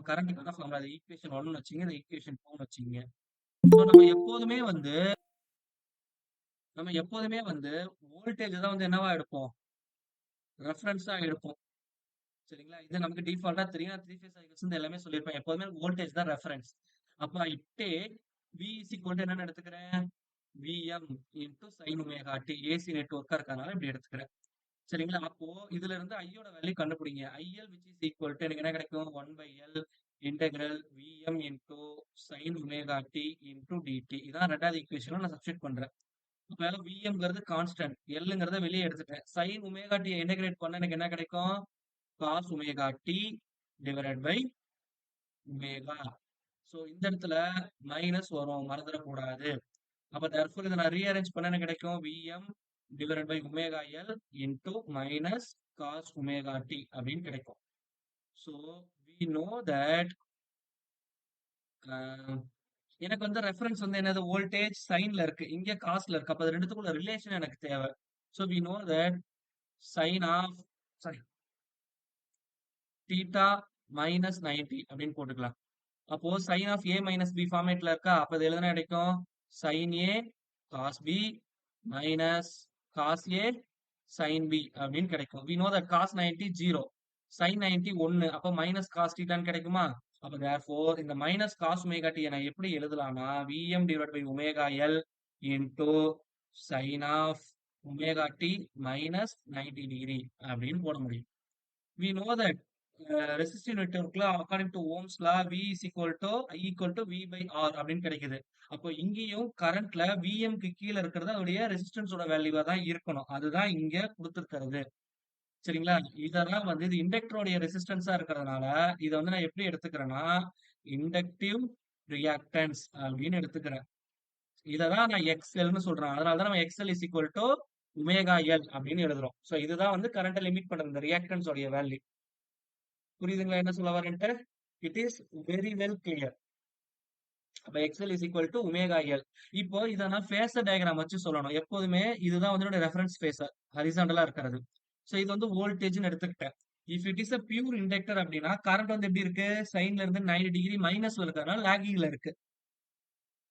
கரண்ட்டுக்கான ஃபார்முலா. அது ஈக்குவேஷன் 1 வச்சுங்க, இந்த ஈக்குவேஷன் 2 வச்சுங்க. ஸோ நம்ம எப்போதுமே வந்து வோல்டேஜ் தான் வந்து என்னவா எடுப்போம்? ரெஃபரன்ஸா எடுப்போம். சரிங்களா? இது நமக்கு டிஃபால்ட்டா தெரியும். நான் 3 ஃபேஸ் சைக்கிள்ஸ் வந்து எல்லாமே சொல்லியிருப்பேன். எப்போதுமே வோல்டேஜ் தான் ரெஃபரன்ஸ். அப்ப I take V is equal to என்னன்னு எடுத்துக்கிறேன்? Vm into sine omega t. AC நெட்வொர்க்கா இருக்கறனால இப்படி எடுத்துக்கிறேன். சரிங்களா? அப்போ இதுல இருந்து ஐயோட வேல்யூ கண்டுபிடிங்க. IL which is equal to எனக்கு என்ன கிடைக்கும்? 1/L integral Vm into sine omega T into DT. இதான் ரெண்டாவது ஈக்குவேஷன்ல நான் சப்ஸ்டிட் பண்றேன். அப்ப விஎம்ங்கிறது கான்ஸ்டன்ட், எல்லுங்கிறத வெளியே எடுத்துட்டேன். சைன் ஒமேகா டி இன்டகிரேட் பண்ண எனக்கு என்ன கிடைக்கும்? Cos omega T divided by omega. So இந்த இடத்துல மைனஸ் வரும், மறந்துடக்கூடாது. அப்ப தர்ஃபோர் இதை நான் ரீஅரேஞ்ச் பண்ண என்ன கிடைக்கும்? VM divided by omega L into minus cos omega T அப்படின்னு கிடைக்கும். ஸோ வி நோ தட் எனக்கு வந்து ரெஃபரன்ஸ் வந்து என்னது? வோல்டேஜ் சைன்ல இருக்கு, இங்க காஸ்ல இருக்கு. அப்ப அது ரெண்டுத்துக்குள்ள ரிலேஷன் எனக்கு தேவை. So we know that sine of sorry theta minus 90 அப்படின்னு போட்டுக்கலாம். அப்போ sine of a minus b ஃபார்மேட்ல இருக்கா? அப்ப இது எழுதுனா கிடைக்கும் sine a cos b minus cos a sine b அப்படின்னு கிடைக்கும். We know that cos 90 0, sine 90 1. அப்போ மைனஸ் காஸ் தீட்டான்னு கிடைக்குமா? அப்ப தேர்ஃபோர் இந்த மைனஸ் காஸ் ஒமேகா டி நான் எப்படி எழுதலாம்னா v m divide by omega L into sine of omega t minus 90 degree அப்படின்னு போட முடியும். We know that resistive networkல according to Ohm's law V is equal to I equal to V by R அப்படின்னு கிடைக்குது. அப்போ இங்கேயும் கரண்ட்ல Vm க்கு கீழே இருக்கிறது அதோடைய ரெசிஸ்டன்ஸோட வேல்யூவா தான் இருக்கணும். அதுதான் இங்க கொடுத்திருக்கிறது. சரிங்களா? இதெல்லாம் வந்து இது இண்டக்டருடைய ரெசிஸ்டன்ஸா இருக்கிறதுனால இதை வந்து நான் எப்படி எடுத்துக்கிறேன்னா இண்டக்டிவ் ரியாக்டன்ஸ் அப்படின்னு எடுத்துக்கிறேன். இததான் நான் எக்ஸ்எல்னு சொல்றேன். அதனாலதான் நம்ம XL is equal to omega L அப்படின்னு எழுதுறோம். ஸோ இதுதான் வந்து கரண்ட்டை லிமிட் பண்ற இந்த ரியாக்டன்ஸ் உடைய வேல்யூ. புரியுதுங்களா என்ன சொல்ல வரேன்ட்டு? It is very well clear. அப்ப x l is equal to omega l. இப்போ இதை நான் ஃபேஸர் டயக்ராம் வச்சு சொல்லணும். எப்போதுமே இதுதான் வந்து ரெஃபரன்ஸ் ஃபேஸர் ஹரிசாண்டலா இருக்கிறது. ஸோ இது வந்து வோல்டேஜ்னு எடுத்துக்கிட்டேன். If it is a pure inductor அப்படின்னா கரண்ட் வந்து எப்படி இருக்கு? சைன்ல இருந்து 90 டிகிரி மைனஸ்ல இருக்கிறதுனால லாகிங்ல இருக்கு.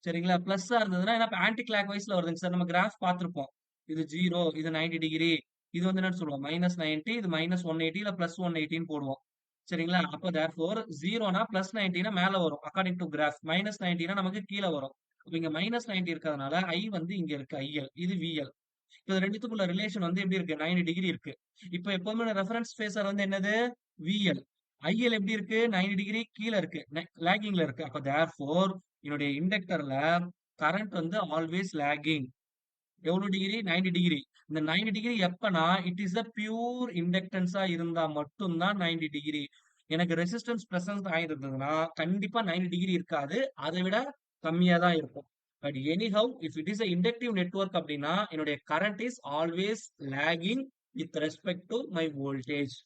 சரிங்களா? பிளஸ்ஸா இருந்ததுன்னா ஏன்னா ஆன்டி கிளாக் வைஸ்ல வருதுங்க சார். நம்ம கிராஃப் பார்த்திருப்போம். இது 0, இது 90 டிகிரி, இது வந்து என்னன்னு சொல்லுவோம் மைனஸ் 90, இது மைனஸ் 180 இல்ல பிளஸ் 180 போடுவோம். சரிங்களா? அப்ப தேர்ஃபோர் 0னா பிளஸ் 90னா மேல வரும் அக்கார்டிங் டு கிராஃப், மைனஸ் 90னா நமக்கு கீழே வரும். அப்ப இங்க மைனஸ் 90 இருக்கிறதுனால ஐ வந்து இங்க இருக்கு ஐஎல், இது விஎல். இப்ப ரெண்டுத்துக்குள்ள ரிலேஷன் வந்து எப்படி இருக்கு? 90 டிகிரி இருக்கு. இப்ப எப்பவுமே ரெஃபரன்ஸ் ஃபேஸர் வந்து என்னது? விஎல். ஐஎல் எப்படி இருக்கு? 90 டிகிரி கீழ இருக்கு. லேகிங்ல இருக்கு. அப்ப தேர்ஃபோர் என்னுடைய இண்டக்டர்ல கரண்ட் வந்து ஆல்வேஸ் லேகிங். எவ்வளோ டிகிரி? 90 டிகிரி. இந்த 90 டிகிரி எப்பன்னா, இட் இஸ் த பியூர் இண்டக்டன்ஸா இருந்தா மட்டும் தான் 90 டிகிரி. எனக்கு ரெசிஸ்டன்ஸ் பிரசன்ட் ஆயிருந்ததுன்னா, கண்டிப்பா 90 டிகிரி இருக்காது. அதை விட கம்மியா தான் இருக்கும். But anyhow, if it is a inductive network அப்படின்னா, என்னுடைய current is always lagging with respect to my voltage.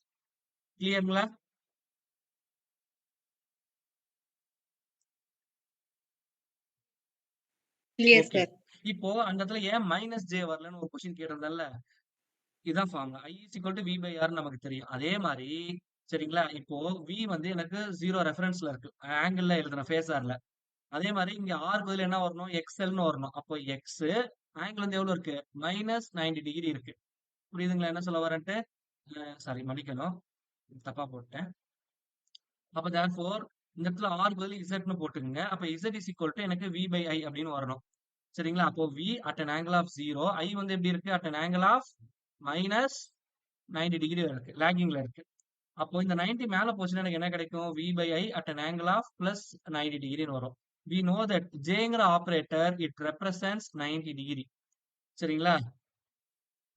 கிளியருங்களா? Clear, okay. sir. இப்போ அந்த இடத்துல ஏன் மைனஸ் ஜே வரலன்னு ஒரு கொஸ்டின் கேட்டிருந்தேன்ல. இதான் formula. I is equal to V by R ன்னு நமக்கு தெரியும். அதே மாரி சரிங்களா? இப்போ V வந்து எனக்கு 0 ரெஃபரன்ஸ்ல இருக்கு. ஆங்கிள்ல எழுதுறேன் ஃபேஸர்ல. அதே மாரி இங்க R பதிலா என்ன வரணும்? XLன்னு வரணும். அப்போ X ஆங்கிள் வந்து எவ்வளவு இருக்கு? -90 டிகிரி இருக்கு. புரியுதுங்களா? என்ன சொல்ல வரேன்ட்டு? சாரி மன்னிக்கணும். தப்பா போட்டேன். அப்ப தேர்ஃபோர் இந்த இடத்துல R பதில் Zன்னு போட்டுக்கங்க. அப்ப Z is equal to எனக்கு V by I அப்படின்னு வரணும். சரிங்களா? அப்போ V at an angle of 0, I வந்து எப்படி இருக்கு? At an angle of -90 degree இருக்கு. லேகிங்ல இருக்கு. அப்போ இந்த 90 மேல போச்சுன்னா எனக்கு என்ன கிடைக்கும்? V by I at an angle of +90 டிகிரின்னு வரும். We know that Jங்கிற ஆப்பரேட்டர் இட் ரெப்ரசன்ட்ஸ் 90 டிகிரி. சரிங்களா?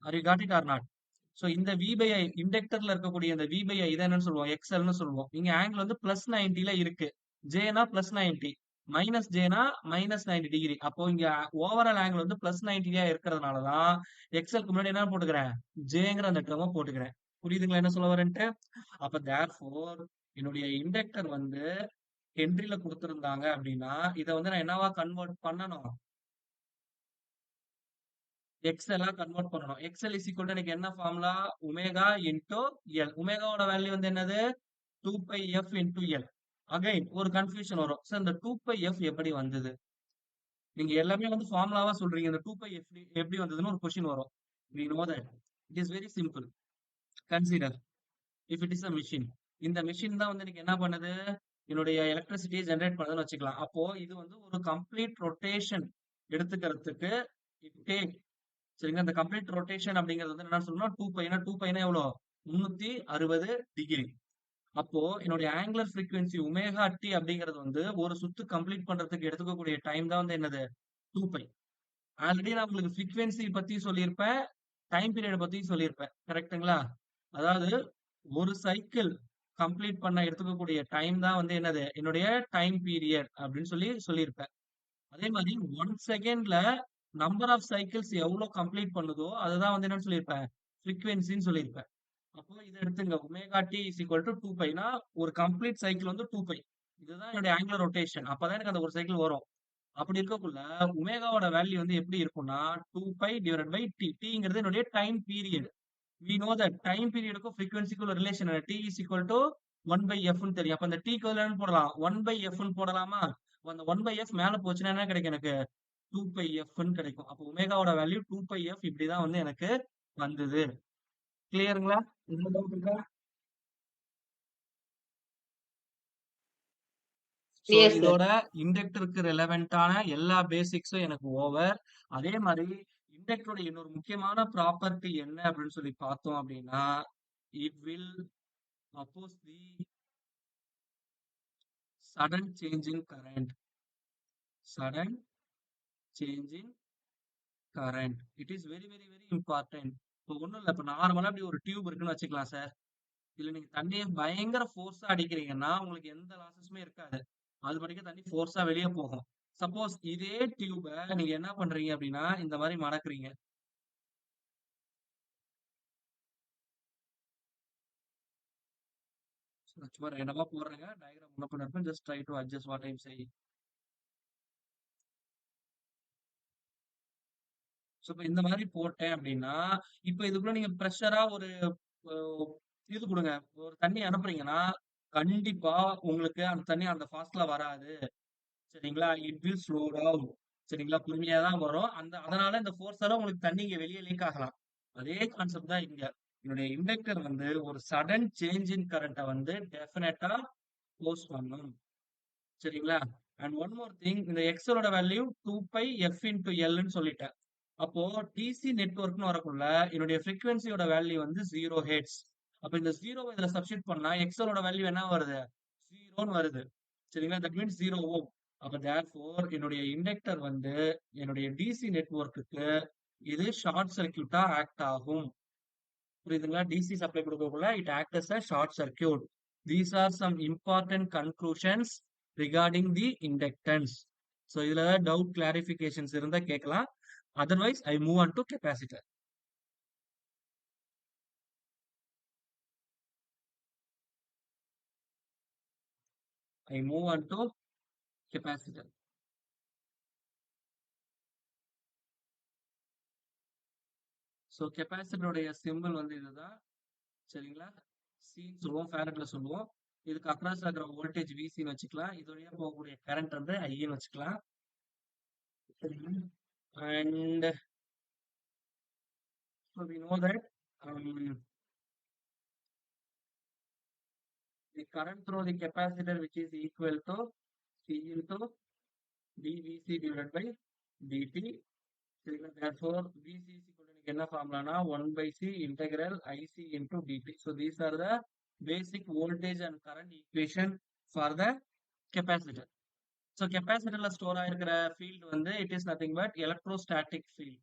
Are you got it or not? So இந்த V by I இண்டக்டர்ல இருக்கக்கூடிய இந்த V by I இதை என்னன்னு சொல்லுவோம்? XLன்னு சொல்லுவோம். இங்க ஆங்கிள் வந்து +90ல இருக்கு. Jனா +90. மைனஸ் Jனா -90 டிகிரி. அப்போ இங்க ஓவரால் ஆங்கிள் வந்து +90 இருக்கிறதுனால தான் XLக்கு முன்னாடி என்ன போட்டுக்கிறேன்? Jங்கிற அந்த டேர்ம போட்டுக்கிறேன். புரியுதுங்களா என்ன சொல்ல வரேன்ட்டு? அப்ப தேர்ஃபோர் என்னுடைய இண்டக்டர் வந்து ஹென்றில குடுத்திருந்தாங்க அப்படின்னா, இத வந்து நான் என்னவா கன்வெர்ட் பண்ணணும்? எக்ஸ்எல்லா கன்வெர்ட் பண்ணணும். எக்ஸ்எல் இஸ் ஈக்குவல் டு எனக்கு என்ன ஃபார்முலா? Omega into l. ஒமேகாவோட வேல்யூ வந்து என்னது? 2 pi f into l. Again ஒரு கன்ஃபியூஷன் வரும். சார் இந்த 2 பை எஃப் எப்படி வந்தது? நீங்க எல்லாமே வந்து ஃபார்முலாவா சொல்றீங்க. இந்த 2 பை எஃப் எப்படி வந்ததுன்னு ஒரு கொஸ்டின் வரும். We know that. It is very simple. Consider if it is a machine. இந்த மெஷின் தான் வந்து எனக்கு என்ன பண்ணுது? என்னுடைய எலக்ட்ரிசிட்டியை ஜெனரேட் பண்ணுதுன்னு வச்சுக்கலாம். அப்போ இது வந்து ஒரு கம்ப்ளீட் ரொட்டேஷன் எடுத்துக்கிறதுக்கு இட் டேக் சரிங்களா? இந்த கம்ப்ளீட் ரொட்டேஷன் அப்படிங்கிறது வந்து என்ன சொல்லணும்? 2 பை. ஏன்னா 2 பைனா எவ்வளோ? 360 டிகிரி. அப்போ என்னுடைய ஆங்குலர் ஃப்ரீக்வன்சி ஒமேகா டி அப்படிங்கிறது வந்து ஒரு சுத்து கம்ப்ளீட் பண்றதுக்கு எடுத்துக்கக்கூடிய டைம் தான் வந்து என்னது? 2 பை. ஆல்ரெடி நான் உங்களுக்கு ஃப்ரீக்வன்சி பத்தி சொல்லியிருப்பேன். டைம் பீரியட் பத்தியும் சொல்லியிருப்பேன். கரெக்ட்டுங்களா? அதாவது ஒரு சைக்கிள் கம்ப்ளீட் பண்ண எடுத்துக்கக்கூடிய டைம் தான் வந்து என்னது? என்னுடைய டைம் பீரியட் அப்படின்னு சொல்லி சொல்லியிருப்பேன். அதே மாதிரி 1 செகண்ட்ல நம்பர் ஆஃப் சைக்கிள்ஸ் எவ்வளோ கம்ப்ளீட் பண்ணுதோ அதுதான் வந்து என்னன்னு சொல்லியிருப்பேன்? ஃப்ரீக்வன்சின்னு சொல்லியிருப்பேன். அப்போ இத எடுத்துங்க. Omega T is equal to 2 பைனா ஒரு கம்ப்ளீட் சைக்கிள் வந்து 2 பை. இதுதான் என்னுடைய ஆங்குலர் ரொட்டேஷன். அப்பதான் எனக்கு அந்த ஒரு சைக்கிள் வரும். அப்படி இருக்கக்குள்ள ஒமேகாவோட வேல்யூ வந்து எப்படி இருக்கும்னா 2 பை டிவைடட் பை டி. டிங்கிறது என்னுடைய time period. We know that time பீரியடுக்கும் ஃப்ரீக்வன்சிக்கும் உள்ள relation t is equal to 1 by எஃப்னு தெரியும். அப்ப அந்த டிக்கு பதிலா போடலாம்? 1 பை எஃப்னு போடலாமா? அந்த 1 பை எஃப் மேல போச்சுன்னா என்ன கிடைக்கும் எனக்கு? 2 பை எஃப்னு கிடைக்கும். அப்போ ஒமேகாவோட வேல்யூ 2 பை எஃப் இப்படிதான் வந்து எனக்கு வந்தது. கிளியருங்களா? இதுல டவுட் இருக்கா? So Clear, sir. இதோட இண்டக்டருக்கு ரெலவென்ட்டான எல்லா பேசிக்ஸும் எனக்கு ஓவர். அதே மாதிரி இண்டக்டரோட இன்னொரு முக்கியமான ப்ராப்பர்ட்டி என்ன அப்படின்னு சொல்லி பார்த்தோம் அப்படின்னா, it will oppose the sudden change in current. Sudden change in current. It is very very very important. இப்போ ஒண்ணும் இல்ல. இப்ப நார்மலா இப்படி ஒரு டியூப் இருக்குன்னு வச்சுக்கலாம் சார். இதுல நீங்க தண்ணிய பயங்கர ஃபோர்ஸா அடிக்கிறீங்கன்னா, உங்களுக்கு எந்த லாஸஸுமே இருக்காது. அது பாட்டுக்கு தண்ணி ஃபோர்ஸா வெளிய போகும். சப்போஸ் இதே டியூப நீங்க என்ன பண்றீங்க அப்படின்னா, இந்த மாரி மடக்குறீங்க. சும்மா ரேண்டமா போடுறேங்க. டயகிராம் முன்ன பின்ன இருக்கும். Just try to adjust what I am saying. So இப்ப இந்த மாரி போட்டேன் அப்படின்னா, இப்ப இதுக்குள்ள நீங்க பிரஷரா ஒரு அ இது குடுங்க. ஒரு தண்ணி அனுப்புறீங்கன்னா, கண்டிப்பா உங்களுக்கு அந்த தண்ணி அந்த ஃபாஸ்ட்ல வராது. சரிங்களா? It will slow down. சரிங்களா? பொறுமையா தான் வரும். அதனால இந்த ஃபோர்ஸால உங்களுக்கு தண்ணி இங்க வெளிய லீக் ஆகலாம். அதே கான்செப்ட் தான் இங்க. என்னுடைய இண்டக்டர் வந்து ஒரு சடன் சேஞ்ச் இன் கரண்ட்ட வந்து டெஃபினட்டா போஸ்ட் பண்ணும். சரிங்களா? அண்ட் ஒன் மோர் திங் இந்த எக்ஸலோட வேல்யூ 2 பை எஃப் இன்டு எல்ன்னு சொல்லிட்டேன். அப்போ டிசி நெட்வொர்க்னு வரக்குள்ள என்னுடைய ஃப்ரீக்வன்சியோட வேல்யூ வந்து 0 ஹெர்ட்ஸ். அப்ப இந்த 0 இதுல சப்ஸ்டிட் பண்ணா எக்ஸலோட வேல்யூ என்ன வருது? 0ன்னு வருது. சரிங்களா? தட் மீன்ஸ் 0 ஓம். அப்ப தேர்ஃபோர் என்னுடைய இண்டக்டர் வந்து என்னுடைய டிசி நெட்வொர்க்குக்கு இது ஷார்ட் சர்க்யூட்டா ஆக்ட் ஆகும். புரியுதுங்களா? டிசி சப்ளை கொடுக்கக்குள்ள it act as a short circuit. These are some important conclusions regarding the inductance. So இதுல டவுட் கிளாரிபிகேஷன்ஸ் இருந்தா கேட்கலாம். Otherwise, I move on to capacitor. I move on to capacitor. So கெப்பாசிட்டருடைய simple வந்து இதுதான். சரிங்களா? சின்னு சொல்லுவோம், ஃபேரட்ல சொல்லுவோம். இதுக்கு அக்ராஸ் ஆகிற வோல்டேஜ் விசின்னு வச்சுக்கலாம். இது வழியா போகக்கூடிய கரண்ட் வந்து ஐன்னு வச்சுக்கலாம். சரிங்களா? And so we know that the current through the capacitor which is equal to C into dVC divided by dt. Therefore, VC is equal to என்ன ஃபார்முலானா 1 by C integral IC into dt. So these are the basic voltage and current equation for the capacitor. So capacitorல store ஆயிருக்கிற field வந்து it is nothing but electrostatic field.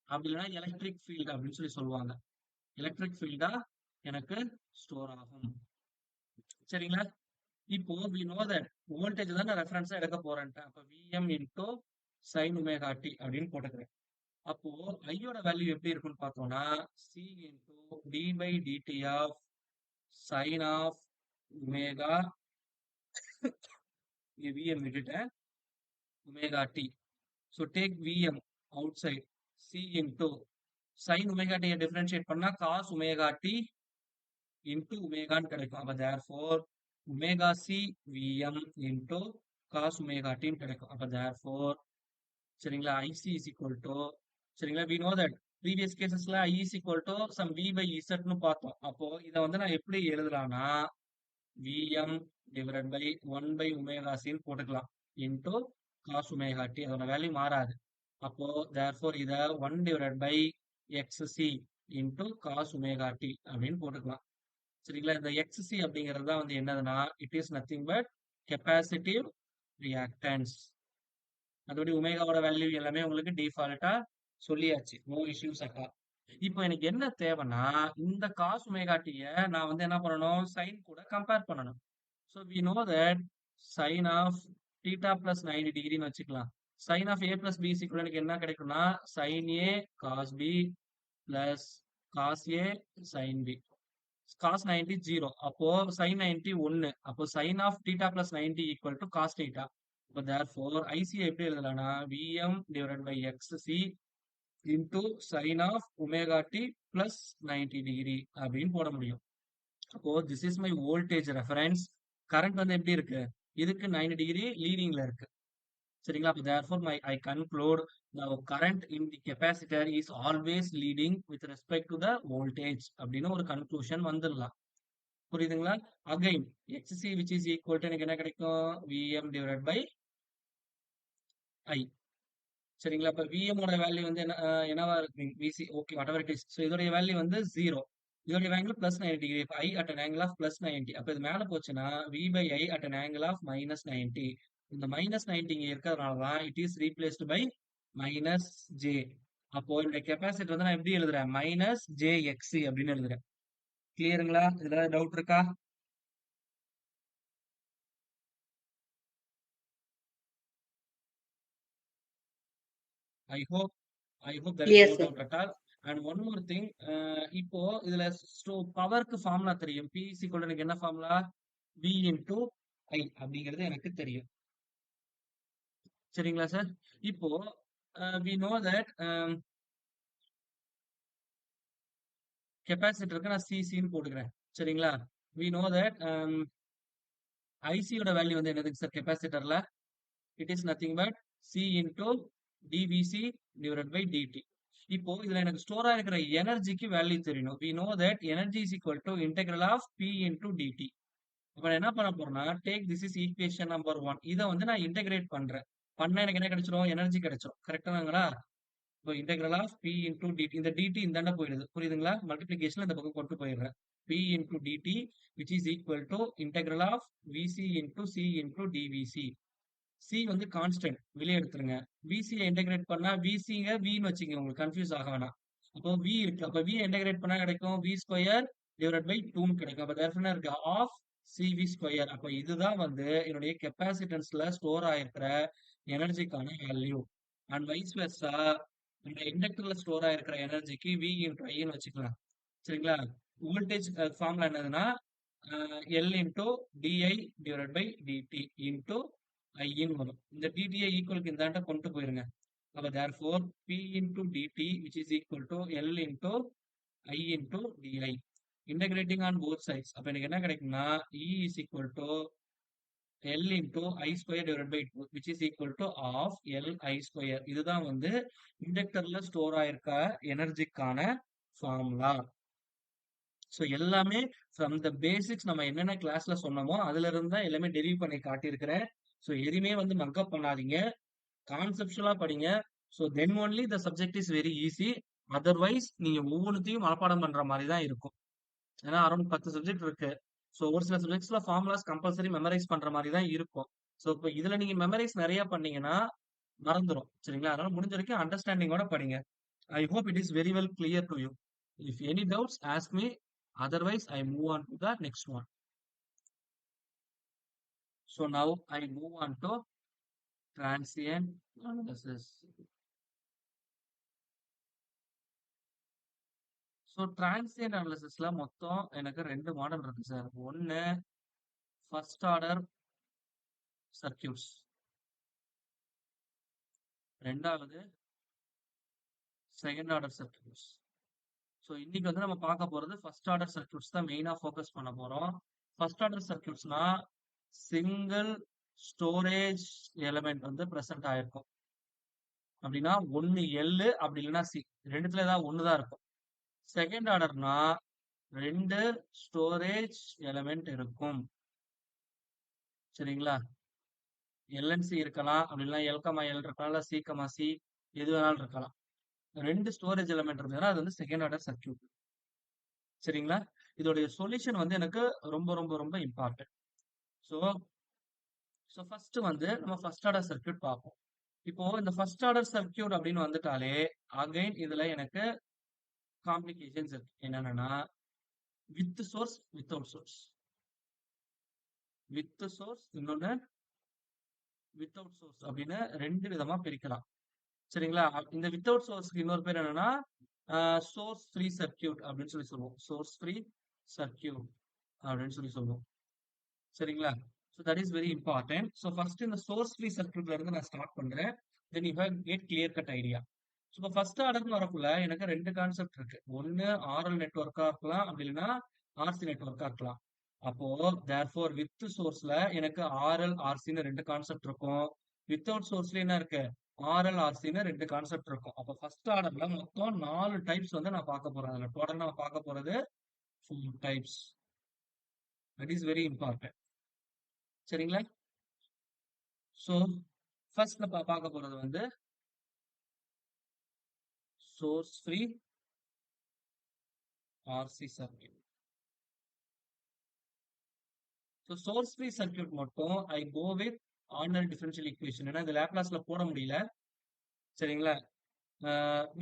அப்படி இல்லைன்னா electric field அப்படின்னு சொல்லி சொல்லுவாங்க. Electric ஃபீல்டா எனக்கு ஸ்டோர் ஆகும். சரிங்களா? இப்போ we know that வோல்டேஜ் தான் நான் ரெஃபரன்ஸா எடுக்க போறேன்ட்டேன். அப்ப Vm into sin omega t அப்படின்னு போட்டுக்கிறேன். அப்போ ஐயோட வேல்யூ எப்படி இருக்குன்னு பார்த்தோம்னா C into d by dt of sin of omega Vm விட்டுட்டேன் omega t. So take Vm outside C into sin omega t differentiate பண்ணா cos omega t into omega கிடைக்கும். அப்ப therefore omega c Vm into cos omega t கிடைக்கும். அப்ப therefore சரிங்களா IC is equal to சரிங்களா we know that previous casesல I is equal to some V by Z ன்னு பார்த்தோம். அப்போ இதை வந்து நான் எப்படி எழுதலாம்னா Vm divided by 1 by omega c ன்னு போட்டுக்கலாம் into cos omega t. அதோட வேல்யூ மாறாது. அப்போ therefore இதை 1 divided by xc into cos omega t அப்படின்னு போட்டுக்கலாம். சரிங்களா? இந்த xc அப்படிங்கிறது தான் வந்து என்னதுன்னா it is nothing but capacitive reactance. அதோட ஒமேகாவோட வேல்யூ எல்லாமே உங்களுக்கு டிஃபால்ட்டா சொல்லியாச்சு. நோ இஷ்யூஸ் அக்கா. இப்போ எனக்கு என்ன தேவைன்னா இந்த காஸ் ஒமேகா டீயை நான் வந்து என்ன பண்ணணும்? சைன் கூட கம்பேர் பண்ணணும். So we know that sine of theta plus 90 டிகிரின்னு வச்சுக்கலாம். Sine of a plus b சிக்குள்ள எனக்கு என்ன கிடைக்கும்னா sine a cos b plus cos a sine b. Cos 90 0. அப்போ சைன் 90 1. அப்போ sine of theta plus 90 equal to cos theta. அப்போ therefore i c எப்படி எழுதலாம்னா Vm divided by XC into sin of omega t plus 90 degree அப்படின்னு போட முடியும். அப்போ this is my voltage reference. Current வந்து எப்படி இருக்கு? இதுக்கு 90 டிகிரி லீடிங்ல இருக்கு. சரிங்களா? அப்போ therefore I conclude the current in the capacitor is always leading with respect to the voltage அப்படின்னு ஒரு கன்க்ளூஷன் வந்துடலாம். புரியுதுங்களா? Again XC which is equal to எனக்கு என்ன கிடைக்கும்? Vm divided by I. சரிங்களா? அப்ப Vm ஓட வேல்யூ வந்து என்னவா இருக்கு? Vc okay what ever it is. So இதோடைய வேல்யூ வந்து 0. இதோடைய ஆங்கிள் பிளஸ் 90 டிகிரி. இப்போ I at an angle of plus 90. அப்போ இது மேலே போச்சுன்னா V by I at an angle of minus 90. இந்த மைனஸ் 90 இங்கே இருக்கிறதுனால தான் it is replaced by minus J. அப்போ இந்த கெப்பாசிட்டர் வந்து நான் எப்படி எழுதுறேன்? மைனஸ் ஜே எக்ஸி அப்படின்னு எழுதுறேன். கிளியருங்களா? இதுல டவுட் இருக்கா? I hope there is Yes, no sir. doubt at all. And one more thing, இப்போ இதுல பவருக்கு ஃபார்முலா தெரியும். P is equal to எனக்கு என்ன ஃபார்முலா? V into I அப்படிங்கிறது எனக்கு தெரியும். சரிங்களா சார்? இப்போ we know that கெப்பாசிட்டருக்கு நான் சிசின்னு போட்டுக்கிறேன். சரிங்களா? we know that ஐசியோட வேல்யூ வந்து என்னதுங்க சார் கெப்பாசிட்டர்ல? It is nothing but c into d v c divided by d t. இப்போ இதுல எனக்கு ஸ்டோரா இருக்கிற எனர்ஜிக்கு வேல்யூ தெரியணும். we know that energy is equal to integral of p into dt. அப்ப நான் என்ன பண்ண போறேன்னா take this is equation number 1. இதை வந்து நான் இன்டெகிரேட் பண்றேன். பண்ணா எனக்கு என்ன கிடைச்சிரும்? எனர்ஜி கிடைச்சிரும். கரெக்டாங்களா? இப்போ integral of p into dt. இந்த dt இந்தாண்ட போயிடுது. புரியுதுங்களா? மல்டிபிளிகேஷன்ல இந்த பக்கம் கொண்டு போயிடுறேன். P into dt which is equal to integral of Vc into C into dVc. C வந்து கான்ஸ்டன்ட் வெளியே எடுத்துருங்க. VC இன்டகிரேட் பண்ணா VCங்க Vன்னு வச்சுங்க, உங்களுக்கு கன்ஃபியூஸ் ஆக வேணாம். அப்போ V இருக்கு. அப்போ V இன்டகிரேட் பண்ணா கிடைக்கும் V ஸ்கொயர் டிவைட் பை 2 கிடைக்கும். அப்போ therefore என்ன இருக்கு ஆஃப் CV ஸ்கொயர். அப்போ இதுதான் வந்து என்னுடைய கெப்பாசிட்டன்ஸ்ல ஸ்டோர் ஆயிருக்கிற எனர்ஜிக்கான வேல்யூ. அண்ட் வைஸ் வெர்சா இந்த இண்டக்டர்ல ஸ்டோர் ஆயிருக்கிற எனர்ஜிக்கு V இன்டு ஐன்னு வச்சுக்கலாம். சரிங்களா? வோல்டேஜ் ஃபார்முலா என்னதுன்னா L into d i divide by d t into ஐன்னு வரும். இந்த டிடிஐ ஈக்குவலுக்கு இந்தாண்ட கொண்டு போயிருங்க. அப்ப therefore P into dt which is equal to L into I into di. Integrating on both sides. அப்ப எனக்கு என்ன கிடைக்கும்னா E is equal to L into I square divided by 2 which is equal to half L I square. இதுதான் வந்து இண்டக்டர்ல store ஆயிருக்க எனர்ஜிக்கான formula. So எல்லாமே from the basics நம்ம என்னென்ன கிளாஸ்ல சொன்னோமோ அதுல இருந்து தான் எல்லாமே டெரிவ் பண்ணி காட்டியிருக்கிறேன். ஸோ எதுவுமே வந்து மக்கப் பண்ணாதீங்க, கான்செப்சுவலா படிங்க. So then only the subject is very easy. Otherwise நீங்க ஒவ்வொன்றுத்தையும் மனப்பாடம் பண்ற மாதிரி தான் இருக்கும். ஏன்னா அரௌண்ட் 10 சப்ஜெக்ட் இருக்கு. ஸோ ஒரு சில சப்ஜெக்ட்ஸ்ல ஃபார்முலாஸ் கம்பல்சரி மெமரைஸ் பண்ற மாதிரி தான் இருக்கும். ஸோ இப்போ இதுல நீங்க மெமரைஸ் நிறைய பண்ணீங்கன்னா மறந்துடும். சரிங்களா? அதனால முடிஞ்ச வரைக்கும் அண்டர்ஸ்டாண்டிங்கோட படிங்க. ஐ hope it is very well clear to you. If any doubts ask me. Otherwise, I move on to the next one. So now I move on to transient analysis. So transient analysisல மொத்தம் எனக்கு 2 model இருக்கு sir. ஒன்னு first order circuits, ரெண்டாவது second order circuits. So இன்னைக்கு வந்து நம்ம பார்க்க போறது ஃபர்ஸ்ட் ஆர்டர் சர்க்யூட்ஸ் தான் மெயினா ஃபோக்கஸ் பண்ண போறோம். ஃபர்ஸ்ட் ஆர்டர் சர்க்யூட்ஸ்னா சிங்கிள் ஸ்டோரேஜ் எலிமெண்ட் வந்து பிரசன்ட் ஆயிருக்கும். அப்படின்னா ஒன்னு எல் அப்படி இல்லைன்னா சி, ரெண்டுத்துல ஏதாவது ஒண்ணுதான் இருக்கும். செகண்ட் ஆர்டர்னா 2 ஸ்டோரேஜ் எலிமெண்ட் இருக்கும். சரிங்களா? எல்என்சி இருக்கலாம், அப்படின்னா எல்கமா எல் இருக்கலாம், இல்ல சீக்கமா சி, எது வேணாலும் இருக்கலாம். 2 ஸ்டோரேஜ் எலிமெண்ட் இருந்ததுன்னா அது வந்து செகண்ட் ஆர்டர் சர்க்யூட். சரிங்களா? இதோடைய சொல்யூஷன் வந்து எனக்கு ரொம்ப ரொம்ப ரொம்ப இம்பார்ட்டன்ட். ஸோ ஃபர்ஸ்ட் வந்து நம்ம ஃபர்ஸ்ட் ஆர்டர் சர்க்யூட் பார்ப்போம். இப்போ இந்த ஃபர்ஸ்ட் ஆர்டர் சர்க்யூட் அப்படின்னு வந்துட்டாலே அகைன் இதுல எனக்கு காம்ப்ளிகேஷன்ஸ் இருக்கு. என்னன்னா with source without source, with source இன்னொன்னு வித்தவுட் சோர்ஸ் அப்படின்னு 2 விதமா பிரிக்கலாம். சரிங்களா? இந்த வித்தவுட் சோர்ஸ்க்கு இன்னொரு பேர் என்னன்னா சோர்ஸ் ஃப்ரீ சர்க்யூட் அப்படின்னு சொல்லி சொல்லுவோம். சோர்ஸ் ஃப்ரீ சர்க்யூட் அப்படின்னு சொல்லி சொல்லுவோம். சரிங்களா? So that is very important. So first இந்த சோர்ஸ் ஃப்ரீ சர்க்யூட்ல இருந்து நான் ஸ்டார்ட் பண்றேன். Then you have get clear cut idea. So இப்போ ஃபர்ஸ்ட் ஆர்டர்னு வரக்குள்ள எனக்கு 2 கான்செப்ட் இருக்கு. ஒன்னு ஆர்எல் நெட்வொர்க்கா இருக்கலாம், அப்படி இல்லைன்னா ஆர்சி நெட்வொர்க்கா இருக்கலாம். அப்போ தேர்ஃபோர் வித் சோர்ஸ்ல எனக்கு ஆர்எல் ஆர்சின்னு 2 கான்செப்ட் இருக்கும். வித்தவுட் சோர்ஸ்ல என்ன இருக்கு ஆர்எல் ஆர்சின்னு 2 கான்செப்ட் இருக்கும். அப்போ ஃபர்ஸ்ட் ஆர்டர்ல மொத்தம் 4 டைப்ஸ் வந்து நான் பார்க்க போறேன். அதில் டோட்டல் நான் பார்க்க போறது 4 types. That is very important. சரிங்களா? ஸோ ஃபர்ஸ்ட் நம்ம பார்க்க போறது வந்து source free RC circuit. So source free circuit மட்டும் I go with ordinary differential equation. ஏன்னா இது லேப்லாஸ்ல போட முடியல. சரிங்களா?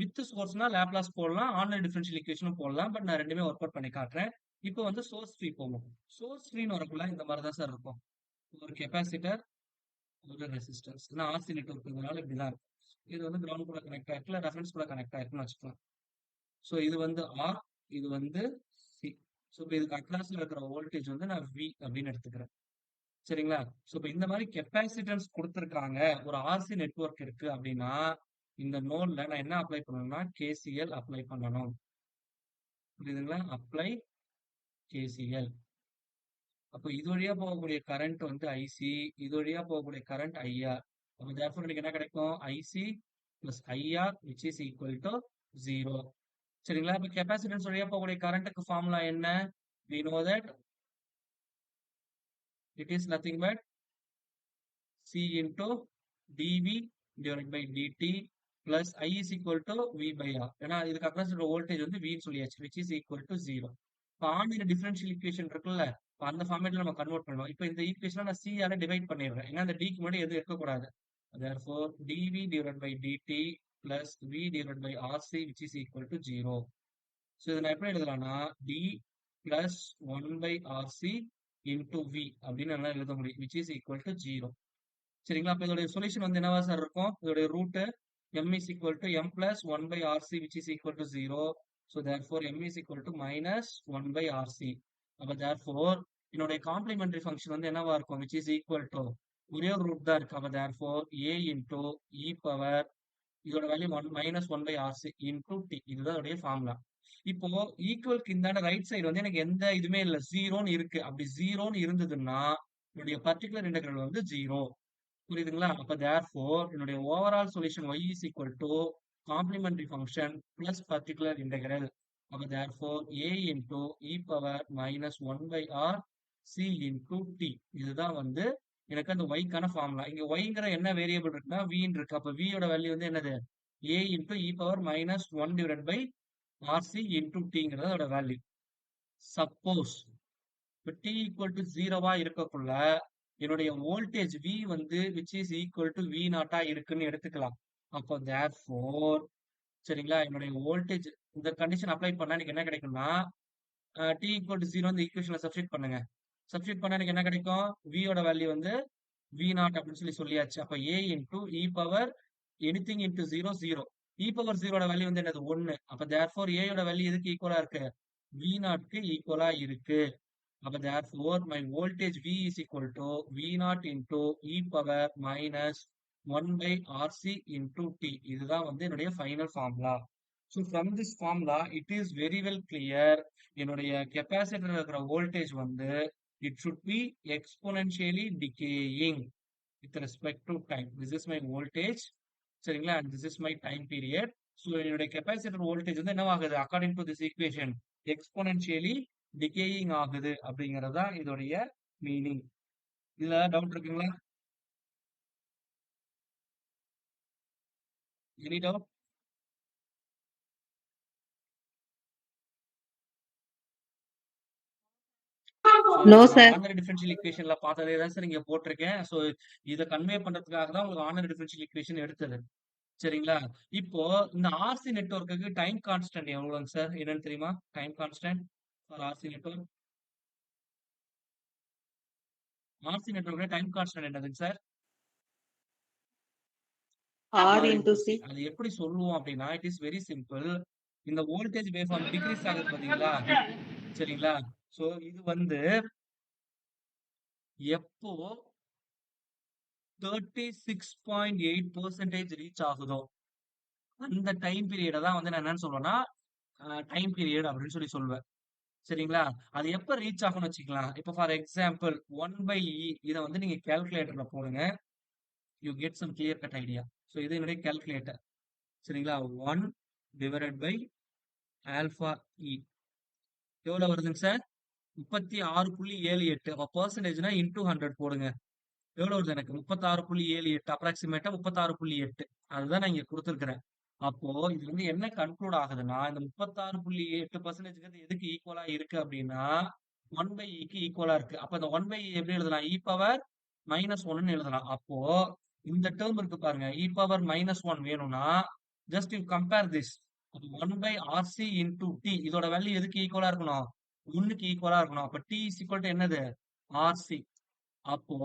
வித் சோர்ஸ்னா லேப்லாஸ் போடலாம், ஆர்டினரி டிஃபரன்ஷியல் ஈக்குவேஷனும் போடலாம். பட் நான் ரெண்டுமே ஒர்க் அவுட் பண்ணி காட்டுறேன். இப்போ வந்து சோர்ஸ் ஃப்ரீ போகும். சோர்ஸ் ஃப்ரீன்னு வரக்குள்ள இந்த மாதிரி தான் சார் இருக்கும். ஒரு கெப்பாசிட்டர், ஒரு ரெசிஸ்டன்ஸ். ஏன்னா ஆர்சி நெட்வொர்க் இருக்கிறதுனால இப்படிதான் இருக்கும். இது வந்து கிரவுண்ட் கூட கனெக்ட் ஆயிருக்குல, ரெஃபரன்ஸ் கூட கனெக்ட் ஆயிருக்குன்னு வச்சுக்கலாம். ஸோ இது வந்து ஆர், இது வந்து சி. ஸோ இப்போ இதுக்கு அக்ராஸ்ல இருக்கிற வோல்டேஜ் வந்து நான் வி அப்படின்னு எடுத்துக்கிறேன். சரிங்களா? ஸோ இப்போ இந்த மாதிரி கெப்பாசிட்டன்ஸ் கொடுத்துருக்காங்க, ஒரு ஆர்சி நெட்வொர்க் இருக்கு அப்படின்னா இந்த நோட்ல நான் என்ன அப்ளை பண்ணணும்னா கேசிஎல் அப்ளை பண்ணணும். புரியுதுங்களா? Apply KCl. அப்போ இது வழியா போகக்கூடிய கரண்ட் வந்து ஐசி, இது வழியா போகக்கூடிய கரண்ட் ஐஆர். அப்போ தேர்ஃபோர் எனக்கு என்ன கிடைக்கும் IC plus IR which is equal to 0. சரிங்களா? இப்போ கெப்பாசிட்டன்ஸ் வழியா போகக்கூடிய கரண்ட்டுக்கு ஃபார்முலா என்ன? we know that it is nothing but C into dV divided by dt plus I is equal to V by R. ஏன்னா இதுக்கு அக்ராஸ் இருக்கிற voltage வந்து V ன்னு சொல்லியாச்சு which is equal to 0. Ordinary differential equation இருக்குல்ல, இப்ப அந்த ஃபார்மேட்ல நம்ம கன்வெர்ட் பண்ணணும். இப்ப இந்த ஈக்குவேஷனை நான் C ஆல டிவைட் பண்ணிடுறேன். ஏன்னா அந்த Dக்கு முன்னாடி எதுவும் இருக்கக்கூடாது. Therefore, dV divided by dt plus V divided by RC which is equal to 0. So இதை நான் எப்படி எழுதலாம்னா D plus 1 by RC into V அப்படின்னு நல்லா எழுத முடியும் which is equal to 0. சரிங்களா? அப்ப இதோட சொல்யூஷன் வந்து என்னவா சார் இருக்கும்? இதோட root m is equal to m plus 1 by RC which is equal to 0. So therefore m is equal to minus 1 by RC. அப்ப therefore என்னுடைய காம்ப்ளிமெண்டரி ஃபங்க்ஷன் வந்து என்னவா இருக்கும் which is equal to ஒரே ஒரு ரூட் தான் இருக்கு. அப்ப therefore a into e power இதோட value minus 1 by RC into t. இதுதான் இதோடைய ஃபார்முலா. இப்போ ஈக்குவலுக்கு இந்தாண்ட ரைட் சைடு வந்து எனக்கு எந்த இதுவுமே இல்லை, ஜீரோன்னு இருக்கு. அப்படி ஜீரோன்னு இருந்ததுன்னா என்னுடைய பர்டிகுலர் இன்டெகிரல் வந்து 0. புரியுதுங்களா? அப்ப therefore என்னுடைய overall solution y is equal to complementary function plus particular integral. அப்ப therefore a into e power minus 1 by r c into t. இதுதான் வந்து எனக்கு அந்த y-க்கான ஃபார்முலா. இங்க y-ங்கிற என்ன வேரியபிள் இருக்குன்னா v இருக்கு. அப்ப v யோட வேல்யூ வந்து என்னது? a into e power minus 1 divided by rc into t-ங்கிறது அதோட வேல்யூ. சப்போஸ் இப்போ t equal to 0வா இருக்கக்குள்ள என்னுடைய வோல்டேஜ் V வந்து which is equal to V நாட்டா இருக்குன்னு எடுத்துக்கலாம். அப்போ therefore சரிங்களா, என்னுடைய வோல்டேஜ் இந்த கண்டிஷன் அப்ளை பண்ணா எனக்கு என்ன கிடைக்கும்னா t equal to 0 இந்த ஈக்குவேஷன்ல சப்ஸ்டிட் பண்ணுங்க. சப்ஸ்டிட் பண்ணா எனக்கு என்ன கிடைக்கும்? V யோட வேல்யூ வந்து V நாட் அப்படின்னு சொல்லி சொல்லியாச்சு. அப்ப a into e power anything into 0 0. e power 0 ஓட வேல்யூ வந்து என்னது? 1. அப்ப therefore a யோட வேல்யூ எதுக்கு ஈக்குவலா இருக்கு? V நாட்க்கு ஈக்குவலா இருக்கு. அப்ப therefore my voltage V is equal to V naught into e power minus 1 by RC into T. இதுதான் வந்து என்னுடைய final formula. So from this formula it is very well clear என்னுடைய கெப்பாசிட்டர்ல இருக்கிற வோல்டேஜ் வந்து it should be exponentially decaying with respect to time. This is my voltage. சரிங்களா? And this is my time period. So என்னுடைய capacitor voltage வந்து என்னவாகுது? According to this equation exponentially decaying ஆகுது அப்படிங்கிறது தான் இதோடைய மீனிங். இதுல டவுட் இருக்குங்களா? Any doubt? No, sir. Ordinary differential ஈக்குவேஷன்ல பார்த்ததே தான் சார் இங்க போட்டிருக்கேன். ஸோ இதை கன்வே பண்றதுக்காக தான் உங்களுக்கு ஆர்டினரி டிஃபரன்ஷியல் ஈக்குவேஷன் எடுத்தது. சரிங்களா? இப்போ இந்த ஆர்சி நெட்வொர்க்குக்கு டைம் கான்ஸ்டன்ட் எவ்வளவுங்க சார்? என்னன்னு தெரியுமா? Time constant for RC network. RC நெட்வொர்க்ல டைம் கான்ஸ்டன்ட் என்னதுங்க சார்? R into C. அது எப்படி சொல்லுவோம் அப்படின்னா இட் இஸ் வெரி சிம்பிள். இந்த வோல்டேஜ் வேவ் ஃபார்ம் டிக்ரீஸ் ஆகுது பாத்தீங்களா? சரிங்களா? சோ இது வந்து எப்போ 36.8% ரீச் ஆகுதோ அந்த டைம் பீரியட தான் வந்து நான் என்னன்னு சொல்லுவேன்னா டைம் பீரியட் அப்படின்னு சொல்லி சொல்லுவேன். சரிங்களா? அது எப்ப ரீச் ஆகும்னு வச்சுக்கலாம். இப்போ ஃபார் எக்ஸாம்பிள் 1/e இதை வந்து நீங்க கால்குலேட்டர்ல போடுங்க. You get some clear cut idea. So இது என்னுடைய கால்குலேட்டர். சரிங்களா? 1 டிவைடட் பை ஆல்பா இ எவ்வளவு வருதுங்க சார்? 36.78. அப்ப பர்சன்டேஜ்னா இன்டூ 100 போடுங்க. எவ்வளவு வருது எனக்கு? 36.78 அப்ராக்சிமேட்டா 36.8. அதுதான் நான் இங்க கொடுத்துருக்கிறேன். அப்போ இது வந்து என்ன கன்க்ளூட் ஆகுதுன்னா இந்த 36.8% எதுக்கு ஈக்குவலா இருக்கு அப்படின்னா 1/eக்கு ஈக்குவலா இருக்கு. அப்ப இந்த 1/e எப்படி எழுதலாம்? e பவர் -1ன்னு எழுதலாம். அப்போ இந்த டேர்ம் இருக்கு பாருங்க, e பவர் -1 வேணும்னா just you compare this 1/RC into t. இதோட வேல்யூ எதுக்கு ஈக்குவலா இருக்கணும்? 1க்கு ஈக்குவலா இருக்கணும். அப்ப t is equal to என்னது? RC. அப்போ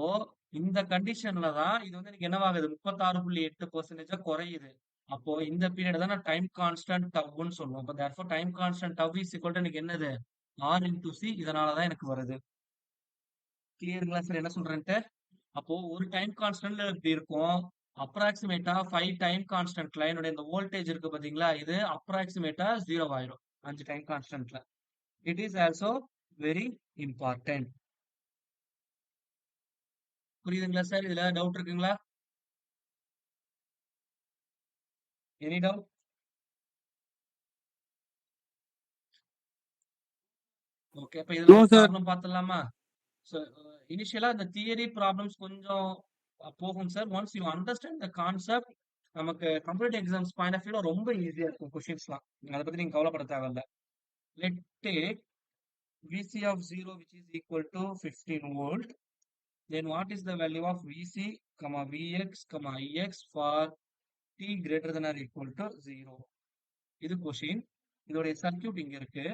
இந்த கண்டிஷன்ல தான் இது வந்து எனக்கு என்னவாகுது? 36.8% குறையுது. அப்போ இந்த பீரியட் தான் நான் டைம் கான்ஸ்டன்ட் டவ்னு சொல்லுவோம். அப்போ therefore time constant tau is equal to எனக்கு என்னது? R into C. இதனால தான் எனக்கு வருது. கிளியருங்களா சார் என்ன சொல்றேன்ட்டு? அப்போ ஒரு டைம் கான்ஸ்டன்ட்ல இப்படி இருக்கும். அப்ராக்சிமேட்டா 5 டைம் கான்ஸ்டன்ட்ல என்னுடைய இந்த வோல்டேஜ் இருக்கு பாத்தீங்களா? இது அப்ராக்சிமேட்டா 0 ஆயிடும் 5 டைம் கான்ஸ்டன்ட்ல. It is also very important. புரியுதுங்களா சார்? இதுல டவுட் இருக்குங்களா? Any doubt? ஓகே, அப்ப இதுல ஒரு ப்ராப்ளம் பார்த்துடலாமா? ஸோ இனிஷியலா இந்த தியரி ப்ராப்ளம்ஸ் கொஞ்சம் போகும் sir. Once you understand the concept நமக்கு கம்ப்யூட்டர் எக்ஸாம்ஸ் பாயிண்ட் ஆஃப் வியூல ரொம்ப ஈஸியா இருக்கும் கொஸ்டின்ஸ்லாம். அதை பத்தி நீங்க கவலைப்பட தேவையில்ல. Let take VC of 0 which is equal to 15 volt. Then what is the value of VC, comma Vx, comma Ix for t greater than or equal to 0? இது கொஷின். இதோடைய சர்க்யூட் இங்க இருக்கு.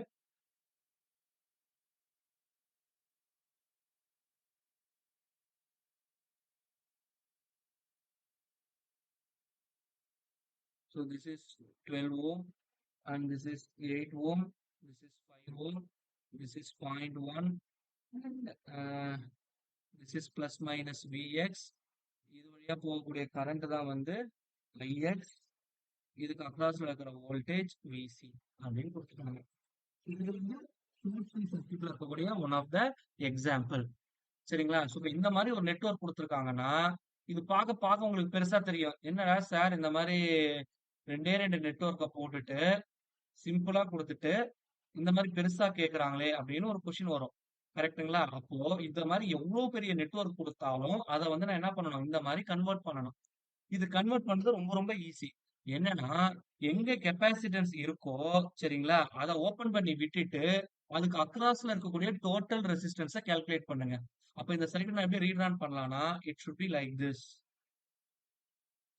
So this is 12 ohm and this is 8 ohm. This is 5 ohm. This is 0.1 and this is plus minus Vx. இது வழியா போகக்கூடிய current தான் வந்து Ix. இதுக்கு அக்ராஸ்ல இருக்கிற வோல்டேஜ் VC அப்படின்னு கொடுத்துருக்காங்க. இது வந்து சர்க்யூட்ல இருக்கக்கூடிய ஒன் ஆஃப் த எக்ஸாம்பிள். சரிங்களா? ஸோ இந்த மாதிரி ஒரு நெட்வொர்க் கொடுத்துருக்காங்கன்னா இது பார்க்க பார்க்க உங்களுக்கு பெருசா தெரியும். என்னடா சார் இந்த மாதிரி ரெண்டு நெட்வொர்க்கை போட்டுட்டு சிம்பிளா கொடுத்துட்டு இந்த மாதிரி பெருசா கேக்குறாங்களே அப்படின்னு ஒரு கொஸ்டின் வரும். கரெக்ட்டுங்களா? அப்போ இந்த மாதிரி எவ்வளவு பெரிய நெட்வொர்க் கொடுத்தாலும் அதை வந்து நான் என்ன பண்ணணும்? இந்த மாதிரி கன்வெர்ட் பண்ணணும். இது கன்வெர்ட் பண்றது ரொம்ப ரொம்ப ஈஸி. என்னன்னா எங்க கெப்பாசிட்டன்ஸ் இருக்கோ சரிங்களா, அதை ஓபன் பண்ணி விட்டுட்டு அதுக்கு அக்ராஸ்ல இருக்கக்கூடிய டோட்டல் ரெசிஸ்டன்ஸை கால்குலேட் பண்ணுங்க. அப்ப இந்த சர்க்யூட் நான் எப்படி ரீட் ஆன் பண்ணலாம்னா it should be like this.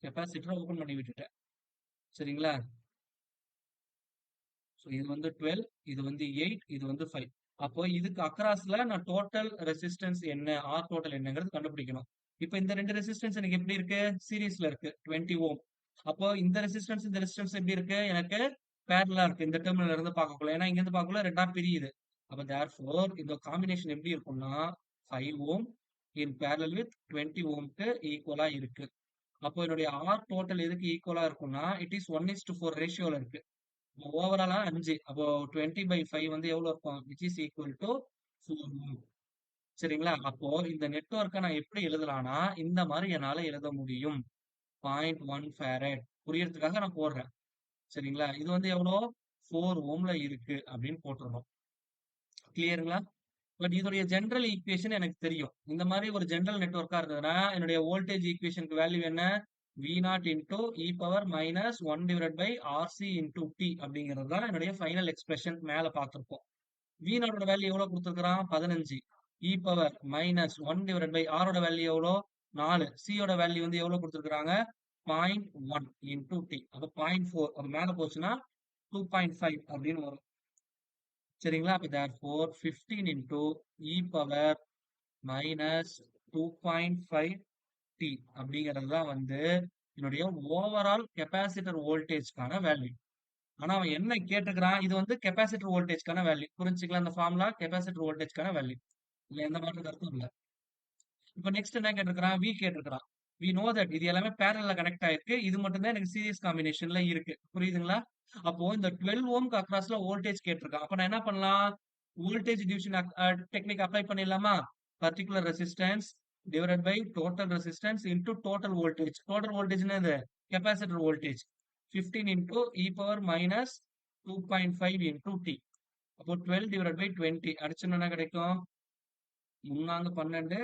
கெப்பாசிட்டரை ஓபன் பண்ணி விட்டுட்டேன். சரிங்களா? ஸோ இது வந்து 12, இது வந்து 8, இது வந்து 5. அப்போ இதுக்கு அக்ராஸ்ல நான் டோட்டல் ரெசிஸ்டன்ஸ் என்ன, ஆர் டோட்டல் என்னங்கிறது கண்டுபிடிக்கணும். இப்போ இந்த ரெண்டு ரெசிஸ்டன்ஸ் எனக்கு எப்படி இருக்கு? சீரீஸ்ல இருக்கு 20 ஓம். அப்போ இந்த ரெசிஸ்டன்ஸ் எப்படி இருக்கு? எனக்கு பேரலா இருக்கு இந்த டெர்மினல் இருந்து பார்க்கக்குள்ள. ஏன்னா இங்க இருந்து பார்க்கக்குள்ள ரெண்டா பிரியுது. அப்ப தேர்ஃபோர் இந்த காம்பினேஷன் எப்படி இருக்கும்னா 5 ஓம் இன் பேரலல் வித் 20 ஓம்க்கு ஈக்குவலா இருக்கு. அப்போ என்னுடைய ஆர் டோட்டல் எதுக்கு ஈக்குவலா இருக்கும்னா இட் இஸ் 1:4 ரேஷியோல இருக்கு. ஓவராலா 5. அப்போ 20/5 வந்து எவ்வளவு இருக்கும்? விச் இஸ் ஈக்குவல் டு 4 ஓம். சரிங்களா? அப்போ இந்த நெட்வொர்க்கை நான் எப்படி எழுதலாம்னா இந்த மாதிரி என்னால எழுத முடியும். 0.1 ஃபேரட் புரியறதுக்காக நான் போடுறேன். சரிங்களா? இது வந்து எவ்வளோ 4 ஓம்ல இருக்கு அப்படின்னு போட்டுருணும். கிளியருங்களா? பட் இதோடைய ஜெனரல் ஈக்குவேஷன் எனக்கு தெரியும். இந்த மாதிரி ஒரு ஜெனரல் நெட்வொர்க்கா இருந்ததுன்னா என்னுடைய வோல்டேஜ் ஈக்குவேஷனுக்கு வேல்யூ என்ன? V0 into e power minus 1 divided by RC into T அப்படிங்கிறது தான் என்னுடைய ஃபைனல் எக்ஸ்பிரஷன் மேல பார்த்திருப்போம். V0 ஓட வேல்யூ எவ்வளவு கொடுத்திருக்கிறான்? 15. e power minus 1 divided by R ஓட வேல்யூ எவ்வளோ? 4. C ஓட வேல்யூ வந்து எவ்வளவு கொடுத்திருக்காங்க? 0.1 into T. அப்ப 0.4 அது மேல போச்சுன்னா 2.5 அப்படின்னு வரும். சரிங்களா? அப்ப therefore 15 into e power minus 2.5 T அப்படிங்கிறது தான் வந்து என்னுடைய ஓவரால் கெப்பாசிட்டர் வோல்டேஜ்க்கான வேல்யூ. ஆனா அவன் என்ன கேட்டுக்கிறான்? இது வந்து கெப்பாசிட்டர் வோல்டேஜ்க்கான வேல்யூ. புரிஞ்சுக்கலாம்? இந்த ஃபார்முலா கெப்பாசிட்டர் வோல்டேஜ்க்கான வேல்யூ. இல்ல எந்த மாற்று கருத்தும் இல்ல. இப்ப நெக்ஸ்ட் என்ன கேட்டிருக்கிறான்? V கேட்டிருக்கிறான். we know that இது எல்லாமே பேரல்ல கனெக்ட் ஆயிருக்கு. இது மட்டும் தான் எனக்கு சீரிஸ் காம்பினேஷன்ல இருக்கு. புரியுதுங்களா? அப்போ இந்த 12 ஓம்க்கு அக்ராஸ்ல வோல்டேஜ் கேட்டிருக்கான். அப்ப நான் என்ன பண்ணலாம்? வோல்டேஜ் டிவிஷன் டெக்னிக் அப்ளை பண்ணிடலாமா? Particular resistance divided by total resistance into total voltage. Total voltage என்னது? Capacitor voltage. 15 into e power minus 2.5 into T. அப்போ 12 divided by 20. அடிச்சோம்னா என்ன கிடைக்கும்? 3 12,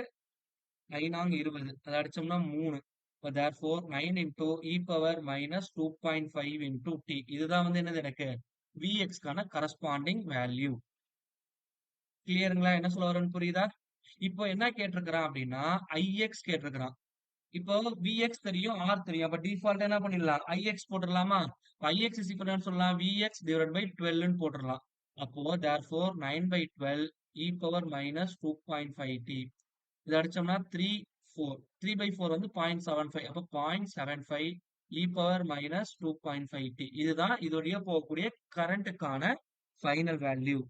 9 20. அதை அடிச்சோம்னா 3. இப்போ therefore 9 into e power minus 2.5 into T. இதுதான் வந்து என்னது எனக்கு? Vx க்கான கரஸ்பாண்டிங் வேல்யூ. கிளியருங்களா? என்ன சொல்ல வரேன்னு புரியுதா? இப்போ என்ன கேட்டிருக்கிறான் அப்படின்னா Ix கேட்டிருக்கிறான். இப்போ Vx தெரியும், R தெரியும். அப்ப டிஃபால்ட் என்ன பண்ணிடலாம்? Ix போட்டுடலாமா? Ix is equal to சொல்லலாம் Vx divided by 12 ன்னு போட்டுடலாம். அப்போ therefore 9/12 e power minus 2.5t. இது அடிச்சோம்னா 3 4. 3/4 வந்து 0.75. அப்ப 0.75 e power minus 2.5t. இதுதான் இதோடைய போகக்கூடிய கரண்ட்டுக்கான ஃபைனல் வேல்யூ.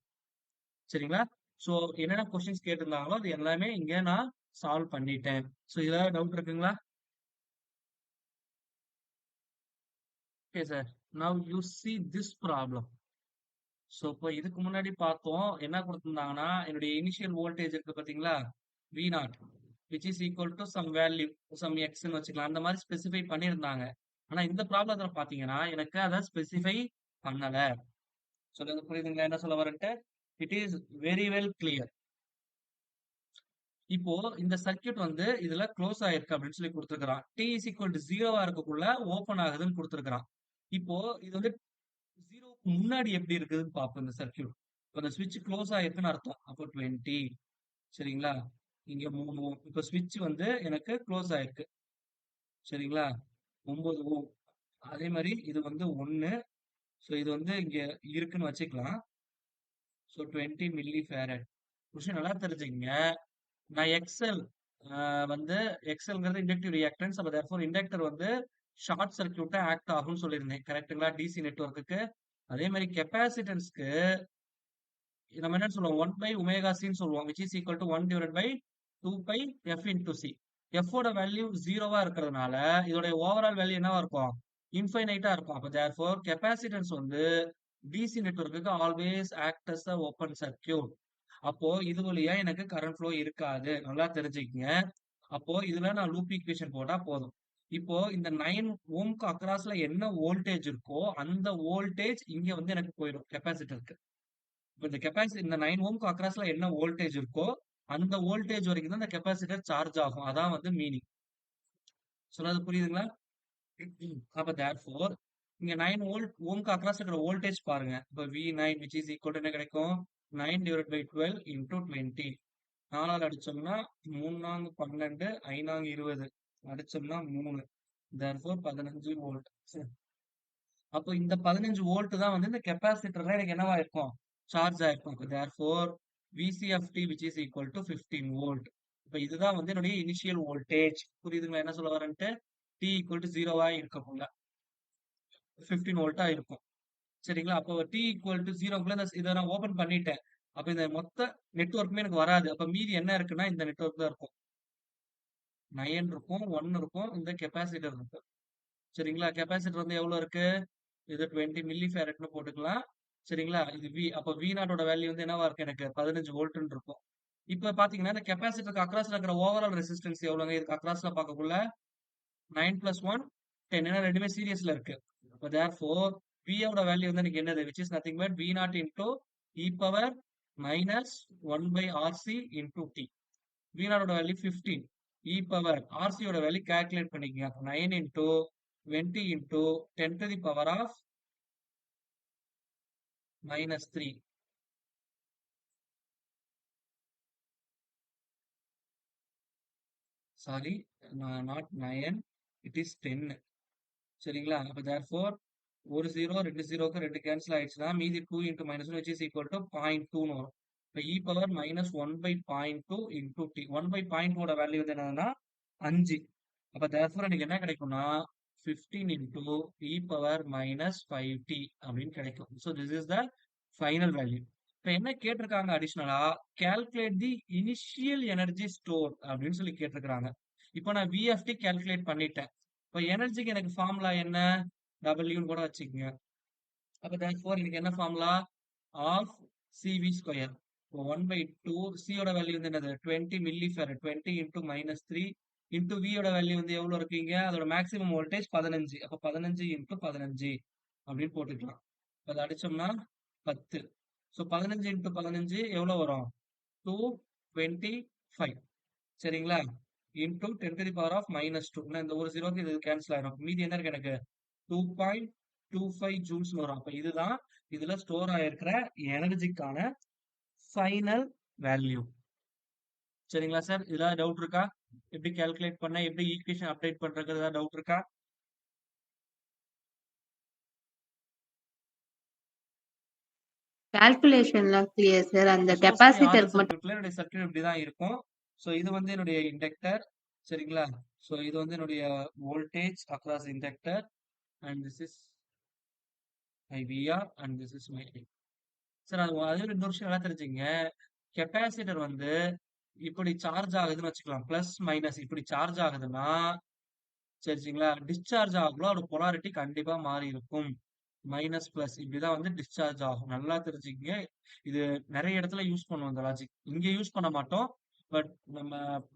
சரிங்களா? சோ என்னென்ன கொஸ்டின்ஸ் கேட்டிருந்தாங்களோ அது எல்லாமே இங்க நான் சால்வ் பண்ணிட்டேன். சோ இதுல டவுட் இருக்குங்களா? Okay sir. Now you see this problem. So இப்போ இதுக்கு முன்னாடி பார்த்தோம் என்ன கொடுத்திருந்தாங்கன்னா என்னுடைய இனிஷியல் வோல்டேஜ் இருக்கு பாத்தீங்களா? V0 which is equal to some value, some x ன்னு வச்சுக்கலாம். அந்த மாதிரி ஸ்பெசிஃபை பண்ணியிருந்தாங்க. ஆனா இந்த ப்ராப்ளத்துல பாத்தீங்கன்னா எனக்கு அதை ஸ்பெசிஃபை பண்ணல. சொல்லுங்க புரியுதுங்களா என்ன சொல்ல வரேன்ட்டு? It is very well clear. இப்போ இந்த சர்க்யூட் வந்து இதுல க்ளோஸ் ஆயிருக்கு அப்படின்னு சொல்லி கொடுத்துருக்கான். t is equal to 0 இருக்கக்குள்ள ஓபன் ஆகுதுன்னு கொடுத்துருக்கான். இப்போ இது வந்து 0க்கு முன்னாடி எப்படி இருக்குதுன்னு பார்ப்போம் இந்த சர்க்யூட். இப்ப அந்த ஸ்விட்ச் க்ளோஸ் ஆயிருக்குன்னு அர்த்தம். அப்போ 20 சரிங்களா? இங்க 3 ஓம். இப்ப ஸ்விட்ச் வந்து எனக்கு க்ளோஸ் ஆயிருக்கு. சரிங்களா? 9 ஓம். அதே மாரி இது வந்து 1. ஸோ இது வந்து இங்க இருக்குன்னு வச்சுக்கலாம். So 20 milli farad. விஷயம் நல்லா தெரிஞ்சுக்கங்க. நான் எக்ஸெல் வந்து எக்ஸெல்ங்கிறது இண்டக்டிவ் ரியாக்டன்ஸ். அப்ப தேர்ஃபோர் இண்டக்டர் வந்து ஷார்ட் சர்க்யூட்டா ஆக்ட் ஆகும்னு சொல்லியிருந்தேன். கரெக்ட்டுங்களா? டிசி நெட்வொர்க்குக்கு. அதே மாரி கெப்பாசிட்டன்ஸ்க்கு நம்ம என்ன சொல்லுவோம்? 1 பை ஒமேகா சின்னு சொல்லுவோம். Which is equal to 1 divided by 2 pi f into c. F ஓட வேல்யூ 0வா இருக்கிறதுனால, இதோடைய ஓவரால் வேல்யூ என்னவா இருக்கும்? இன்ஃபைனைட்டா இருக்கும். அப்ப தேர்ஃபோர் கெப்பாசிட்டன்ஸ் வந்து டிசி நெட்வொர்க்குக்கு always act as a open circuit. அப்போ இது வழியா எனக்கு கரண்ட் ஃப்ளோ இருக்காது. நல்லா தெரிஞ்சுக்கங்க. அப்போ இதுல நான் லூப் ஈக்குவேஷன் போட்டா போதும். இப்போ இந்த 9 ஓம்க்கு அக்ராஸ்ல என்ன வோல்டேஜ் இருக்கோ, அந்த வோல்டேஜ் இங்க வந்து எனக்கு போயிடும் கெப்பாசிட்டருக்கு. இப்ப இந்த இந்த 9 ஓம்க்கு அக்ராஸ்ல என்ன வோல்டேஜ் இருக்கோ, அந்த வோல்டேஜ் வரைக்கும் தான் இந்த கெப்பாசிட்டர் சார்ஜ் ஆகும். அதான் வந்து மீனிங். சொன்னது புரியுதுங்களா? அப்ப தேர்ஃபோர் இங்க 9 ஓம்க்கு அக்ராஸ் இருக்கிற வோல்டேஜ் பாருங்க. இப்ப V9 which is equal to என்ன கிடைக்கும்? 9 divided by 12 into 20. 4ஆல அடிச்சோம்னா 3 நான்கு 12, 5 நான்கு 20. அடிச்சோம்னா 3. Therefore 15 volt. அப்போ இந்த 15 வோல்ட் தான் வந்து இந்த கெப்பாசிட்டர்ல எனக்கு என்னவா இருக்கும்? சார்ஜ் ஆயிருக்கும். அப்ப therefore VCFT which is equal to 15 volt. இப்ப இதுதான் வந்து என்னுடைய இனிஷியல் வோல்டேஜ். புரியுதுங்களா? என்ன சொல்ல வரேன்ட்டு? T equal to 0வா இருக்கக்குள்ள 15 வோல்ட்டா இருக்கும். சரிங்களா? அப்போ T equal to 0க்குள்ள இத நான் ஓப்பன் பண்ணிட்டேன். அப்ப இந்த மொத்த நெட்வொர்க்குமே எனக்கு வராது. அப்ப மீதி என்ன இருக்குன்னா, இந்த நெட்வொர்க் தான் இருக்கும். 9 இருக்கும், 1 இருக்கும், இந்த கெப்பாசிட்டர் இருக்கு. சரிங்களா? கெப்பாசிட்டர் வந்து எவ்வளோ இருக்கு? இது 20 மில்லி ஃபாரட்ன்னு போட்டுக்கலாம். சரிங்களா? இது V. அப்ப V0 ஓட வேல்யூ வந்து என்னவா இருக்கு எனக்கு? 15 வோல்ட்ன்னு இருக்கும். இப்ப பாத்தீங்கன்னா, இந்த கெப்பாசிட்டருக்கு அக்ராஸ்ல இருக்கிற ஓவரால் ரெசிஸ்டன்ஸ் எவ்வளோங்க? இதுக்கு அக்ராஸ்ல பார்க்கக்குள்ள 9 பிளஸ் 1 10. ஏன்னா ரெண்டுமே சீரியஸ்ல இருக்கு. அப்ப தேர்ஃபோர் V ஓட வேல்யூ வந்து எனக்கு என்னது? Which is nothing but V0 into E power minus 1 by RC into T. V0 ஓட வேல்யூ 15. இ பவர் RC ஓட வேல்யூ கால்குலேட் பண்ணிக்கங்க. 9 into 20 into 10 to the power of minus 3. Sorry, not 9. It is 10. சரிங்களா? அப்ப therefore ஒரு 0 2 0க்கு 2 cancel ஆயிடுச்சுன்னா மீதி 2 into minus 1 which is equal to 0.2ன்னு வரும். இப்ப e power minus 1 by 0.2 into t. 1 by 0.2 ஓட வேல்யூ வந்து என்னன்னா 5. அப்ப தேர்ஃபோர் எனக்கு என்ன கிடைக்கும்னா 15 இன்டூ இ பவர் மைனஸ் 5t அப்படின்னு கிடைக்கும். So this is the final value. இப்ப என்ன கேட்டிருக்காங்க அடிஷனலா? Calculate the initial energy store அப்படின்னு சொல்லி கேட்டிருக்காங்க. இப்போ நான் விஎஃப்டி கால்குலேட் பண்ணிட்டேன். இப்போ எனர்ஜிக்கு எனக்கு ஃபார்முலா என்ன? டபிள்யூன்னு கூட வச்சுக்கோங்க. அப்ப தேர்ஃபோர் எனக்கு என்ன ஃபார்முலா? Of CV square. இப்போ 1/2 சியோட வேல்யூ வந்து என்னது? 20 milli farad. 20 into minus 3 into வியோட வேல்யூ வந்து எவ்வளோ இருக்கீங்க? அதோட மேக்ஸிமம் வோல்டேஜ் 15. அப்போ 15 இன்டூ 15 அப்படின்னு போட்டுக்கலாம். அதை அடிச்சோம்னா 10. ஸோ 15 இன்டூ 15 எவ்வளோ வரும்? 225. சரிங்களா? Into 10 to the power of minus 2. இந்த ஒரு ஜீரோக்கு இது கேன்சல் ஆயிடும். மீதி என்ன இருக்கு எனக்கு? 2.25 ஜூல்ஸ் வரும். அப்ப இதுதான் இதுல ஸ்டோர் ஆயிருக்கிற எனர்ஜிக்கான ஃபைனல் வேல்யூ. சரிங்களா சார்? இதுல டவுட் இருக்கா? எப்படி கால்குலேட் பண்ண, எப்படி ஈக்குவேஷன் அப்டேட் பண்றது ஏதாவது டவுட் இருக்கா? கால்குலேஷன்லாம் கிளியர் சார். அந்த மோஸ்ட்லி ஆர்எல் கெப்பாசிட்டருக்கு மட்டும் சர்க்யூட்ல என்னுடைய சர்க்யூட் இப்படிதான் இருக்கும். ஸோ இது வந்து என்னுடைய இண்டக்டர். சரிங்களா? ஸோ இது வந்து என்னுடைய voltage across inductor and this is my VR and this is my I. Sir அது இன்னொரு விஷயம் நல்லா தெரிஞ்சுங்க. கெப்பாசிட்டர் வந்து இப்படி சார்ஜ் ஆகுதுன்னு வச்சுக்கலாம். பிளஸ் மைனஸ் இப்படி சார்ஜ் ஆகுதுன்னா சரிங்களா? டிஸ்சார்ஜ் ஆகக்குள்ள அதோட பொலாரிட்டி கண்டிப்பா மாறி இருக்கும். மைனஸ் பிளஸ் இப்படிதான் வந்து டிஸ்சார்ஜ் ஆகும். நல்லா தெரிஞ்சுக்கங்க. இது நிறைய இடத்துல யூஸ் பண்ணுவோம் இந்த லாஜிக். இங்க யூஸ் பண்ண மாட்டோம். பட்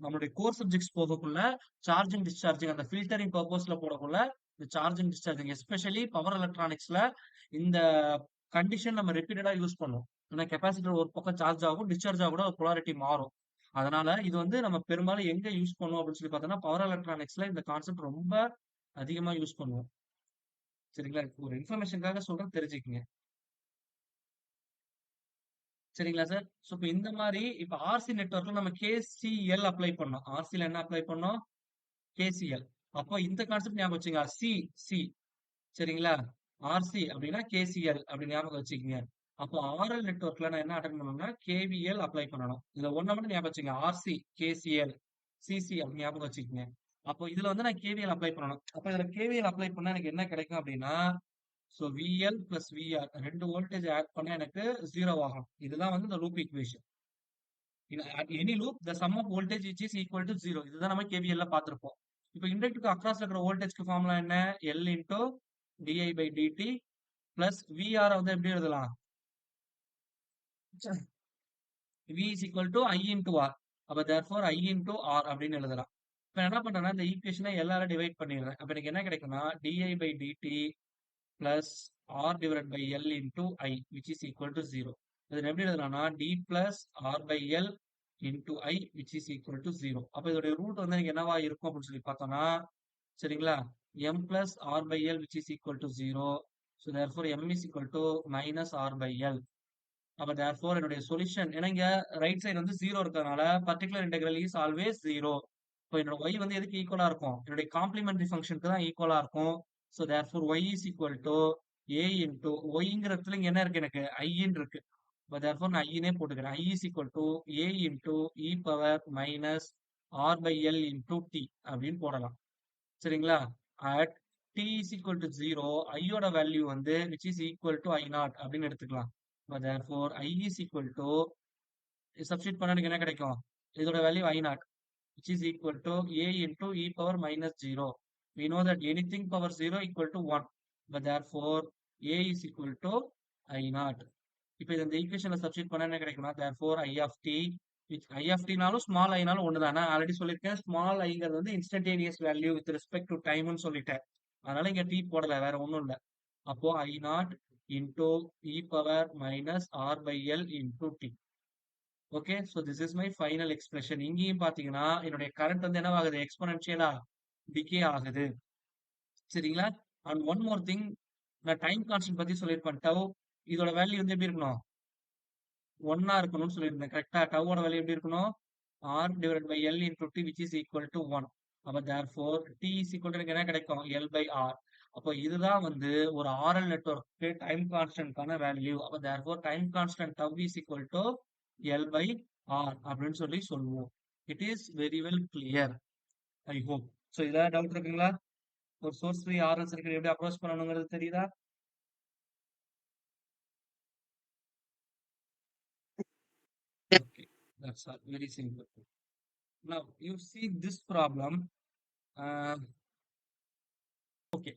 நம்மளுடைய கோர் சப்ஜெக்ட்ஸ் போகக்குள்ள சார்ஜிங் டிஸ்சார்ஜிங் அந்த ஃபில்டரிங் பர்பஸ்ல போடக்குள்ள இந்த சார்ஜிங் டிஸ்சார்ஜிங் எஸ்பெஷலி பவர் எலக்ட்ரானிக்ஸ்ல இந்த கண்டிஷன் நம்ம ரிப்பீட்டடா யூஸ் பண்ணுவோம். ஏன்னா கெப்பாசிட்டர் ஒரு பக்கம் சார்ஜ் ஆகும், டிஸ்சார்ஜ் ஆக கூட பொலாரிட்டி மாறும். அதனால இது வந்து நம்ம பெரும்பாலும் எங்க யூஸ் பண்ணுவோம் அப்படின்னு சொல்லி பார்த்தோம்னா பவர் எலக்ட்ரானிக்ஸ்ல இந்த கான்செப்ட் ரொம்ப அதிகமா யூஸ் பண்ணுவோம். சரிங்களா? ஒரு இன்ஃபர்மேஷனுக்காக சொல்றேன், தெரிஞ்சுக்கங்க. சரிங்களா சார்? ஸோ இப்ப இந்த மாரி இப்ப ஆர்சி நெட்வொர்க்ல நம்ம கேசிஎல் அப்ளை பண்ணோம். ஆர்சில என்ன அப்ளை பண்ணோம்? கேசிஎல். அப்போ இந்த கான்செப்ட் ஞாபகம் வச்சுங்க. சி சரிங்களா? ஆர்சி அப்படின்னா கேசிஎல் அப்படி ஞாபகம் வச்சுக்கங்க. அப்போ ஆர்எல் நெட்வொர்க்ல நான் என்ன அட்டெண்ட் பண்ணணும்னா கேவிஎல் அப்ளை பண்ணணும். இதுல ஒண்ண மட்டும் ஞாபகம் வச்சுங்க. ஆர்சி, கேசிஎல், சிசி அப்படி ஞாபகம் வச்சுக்கங்க. அப்போ இதுல வந்து நான் கேவிஎல் அப்ளை பண்ணணும். அப்ப இதுல கேவிஎல் அப்ளை பண்ணா எனக்கு என்ன கிடைக்கும் அப்படின்னா, so VL plus VR 2 voltage add பண்ணா எனக்கு 0 ஆகும். இதுதான் வந்து இந்த loop equation. at any loop the sum of voltage which is equal to 0. இதுதான் நம்ம KVL ல பார்த்திருப்போம். இப்போ இண்டக்டருக்கு அக்ராஸ்ல இருக்கிற வோல்டேஜ்க்கு ஃபார்முலா என்ன? L into di by dt plus VR வந்து எப்படி எழுதலாம்? V is equal to I into R. அப்ப therefore I into R அப்படின்னு எழுதலாம். இப்ப என்ன பண்றேன்னா இந்த ஈக்குவேஷனை L ஆல டிவைட் பண்ணிடுறேன். அப்ப எனக்கு என்ன கிடைக்கும்னா di by dt plus R divided by L into I which is equal to 0. இது எப்படி எழுதலாம்னா d plus R by L into I which is equal to 0. அப்ப இதோட ரூட் வந்து எனக்கு என்னவா இருக்கும் அப்படின்னு சொல்லி பார்த்தோம்னா சரிங்களா m plus R by L which is equal to 0. So therefore m is equal to minus R by L. அப்ப therefore என்னுடைய சொல்யூஷன் ஏன்னா இங்க ரைட் சைடு வந்து 0 இருக்கிறதுனால பர்டிகுலர் இன்டெகிரல் இஸ் ஆல்வேஸ் 0. இப்போ என்னோட y வந்து எதுக்கு ஈக்குவலா இருக்கும்? என்னுடைய காம்ப்ளிமெண்டரி ஃபங்க்ஷனுக்கு தான் ஈக்குவலா இருக்கும். So therefore y is equal to a into yங்கிற இடத்துல இங்க என்ன இருக்கு எனக்கு ஐன்னு இருக்கு. But therefore நான் ஐனே போட்டுக்கிறேன். I is equal to a into e power minus r by l into t அப்படின்னு போடலாம். சரிங்களா? at t is equal to 0 ஐயோட வேல்யூ வந்து which is equal to I naught அப்படின்னு எடுத்துக்கலாம். But therefore I is equal to substitute பண்ண எனக்கு என்ன கிடைக்கும்? இதோட value I naught which is equal to a into e power minus 0. We know that anything power 0 equal to 1. But therefore a is equal to I naught. இப்போ இந்த ஈக்குவேஷன்ல substitute பண்ணா என்ன கிடைக்கும்னா therefore I of t which I of t நாலும் small I நாலும் ஒண்ணுதான். நான் already சொல்லியிருக்கேன் ஸ்மால் ஐங்கிறது வந்து instantaneous value with respect to டைம்னு சொல்லிட்டேன். அதனால இங்க t போடல வேற ஒண்ணும் இல்ல. அப்போ I naught into e power minus r by l into t. Okay so this is my final expression. இங்கேயும் பாத்தீங்கன்னா என்னுடைய கரண்ட் வந்து என்னவாகுது? எக்ஸ்போனன்ஷியலா டிகே ஆகுது. சரிங்களா? அண்ட் ஒன் மோர் திங், நான் டைம் கான்ஸ்டன்ட் பத்தி சொல்லியிருப்பேன். டவ் இதோட வேல்யூ வந்து எப்படி இருக்கணும்? 1 இருக்கணும்னு சொல்லியிருந்தேன். கரெக்டா? டவோட வேல்யூ எப்படி இருக்கணும்? R divided by L into T which is equal to 1. அப்ப therefore T is equal to எனக்கு என்ன கிடைக்கும்? L by R. அப்போ இதுதான் வந்து ஒரு RL நெட்வொர்க்கு டைம் கான்ஸ்டன்ட்கான வேல்யூ. அப்ப therefore time constant tau is equal to L by R அப்படின்னு சொல்லி சொல்லுவோம். It is very well clear. I hope. So இதுல டவுட் இருக்குங்களா? ஒரு சோர்ஸ் ஃப்ரீ RL சர்க்யூட் எப்படி அப்ரோச் பண்ணணுங்கிறது தெரியுதா? Okay, that's all. Very simple. Now you see this problem. Okay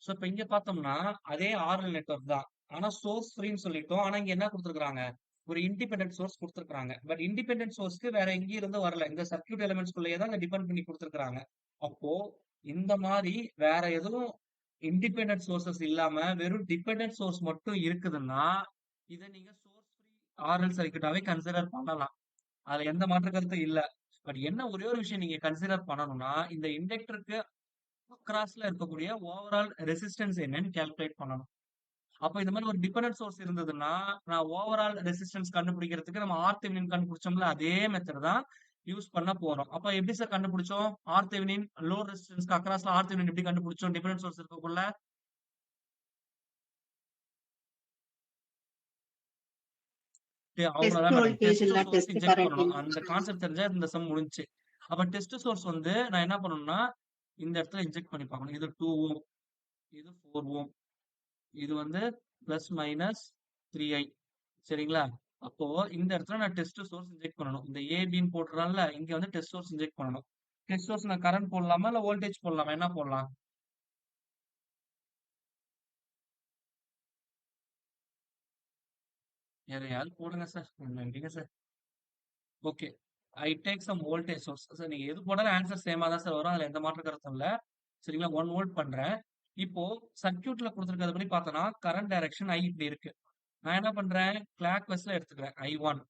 so இப்போ இங்க பார்த்தோம்னா அதே ஆர்எல் நெட்வொர்க் தான். ஆனா சோர்ஸ் ஃப்ரீன்னு சொல்லிட்டோம். ஆனா இங்க என்ன கொடுத்துருக்காங்க? ஒரு இண்டிபெண்டன்ட் சோர்ஸ் கொடுத்துருக்காங்க. பட் இண்டிபெண்டன்ட் சோர்ஸ்க்கு வேற எங்கேயும் இருந்து வரல. இந்த சர்க்யூட் எலிமெண்ட்ஸ்குள்ளேயே தான் டிபெண்ட் பண்ணி கொடுத்துருக்காங்க. அப்போ இந்த மாதிரி வேற எதுவும் இண்டிபெண்டன்ட் சோர்சஸ் இல்லாம வெறும் டிபெண்டன்ட் சோர்ஸ் மட்டும் இருக்குதுன்னா இதை நீங்க சோர்ஸ் ஃப்ரீ ஆர்எல் சர்க்யூட்டாவே கன்சிடர் பண்ணலாம். அதுல எந்த மாற்று கருத்தும் இல்ல. பட் என்ன ஒரே ஒரு விஷயம் நீங்க கன்சிடர் பண்ணணும்னா இந்த இண்டக்டருக்கு அக்ராஸ்ல இருக்கக்கூடிய ஓவரால் ரெசிஸ்டன்ஸ் என்னன்னு கால்குலேட் பண்ணணும். அப்ப இந்த மாதிரி ஒரு டிபெண்டன்ட் சோர்ஸ் இருந்ததுன்னா நான் ஓவரால் ரெசிஸ்டன்ஸ் கண்டுபிடிக்கிறதுக்கு நம்ம ஆர்தெவனின் கண்டுபிடிச்சோம்ல அதே மெத்தட் தான் யூஸ் பண்ண போறோம். அப்ப எப்படி சார் கண்டுபிடிச்சோம்? ஆர்தெவனின் லோ ரெசிஸ்டன்ஸ்க்கு அக்ராஸ்ல ஆர்தெவனின் எப்படி கண்டுபிடிச்சோம்? டிபெண்டன்ட் சோர்ஸ் இருக்கக்குள்ள Test அவ்வளவுதான் மேடம். voltage டெஸ்ட் இல்ல சோர்ஸ் test இன்ஜெக்ட் current பண்ணணும். இல்ல. அந்த கான்செப்ட் தெரிஞ்சா இந்த சம் முடிஞ்சுச்சு. அப்ப டெஸ்ட் சோர்ஸ் வந்து நான் என்ன பண்ணணும்னா இந்த இடத்துல இன்ஜெக்ட் பண்ணி பார்க்கணும். இது 2 ஓம், இது 4 ஓம், இது வந்து பிளஸ் மைனஸ் 3i. சரிங்களா? அப்போ இந்த இடத்துல நான் டெஸ்ட் சோர்ஸ் இன்ஜெக்ட் பண்ணணும். இந்த ஏபின்னு போட்டுறான்ல இங்க வந்து டெஸ்ட் சோர்ஸ் இன்ஜெக்ட் பண்ணணும். டெஸ்ட் சோர்ஸ் நான் கரண்ட் போடலாமா இல்ல வோல்டேஜ் போடலாமா? என்ன போடலாம்? எதையாவது போடுங்க சார். நன்றிங்க sir. Okay I take some voltage source. Sir நீங்க எது போட்டாலும் ஆன்சர் சேமா தான் சார் வரும். அதுல எந்த மாற்று கருத்தும் இல்ல. சரிங்களா? 1 வோல்ட் பண்றேன். இப்போ சர்க்யூட்ல கொடுத்துருக்கிறது படி பார்த்தோம்னா கரண்ட் டைரக்ஷன் ஐ இப்படி இருக்கு. நான் என்ன பண்றேன்? கிளாக் வைஸ்ல எடுத்துக்கிறேன் I1.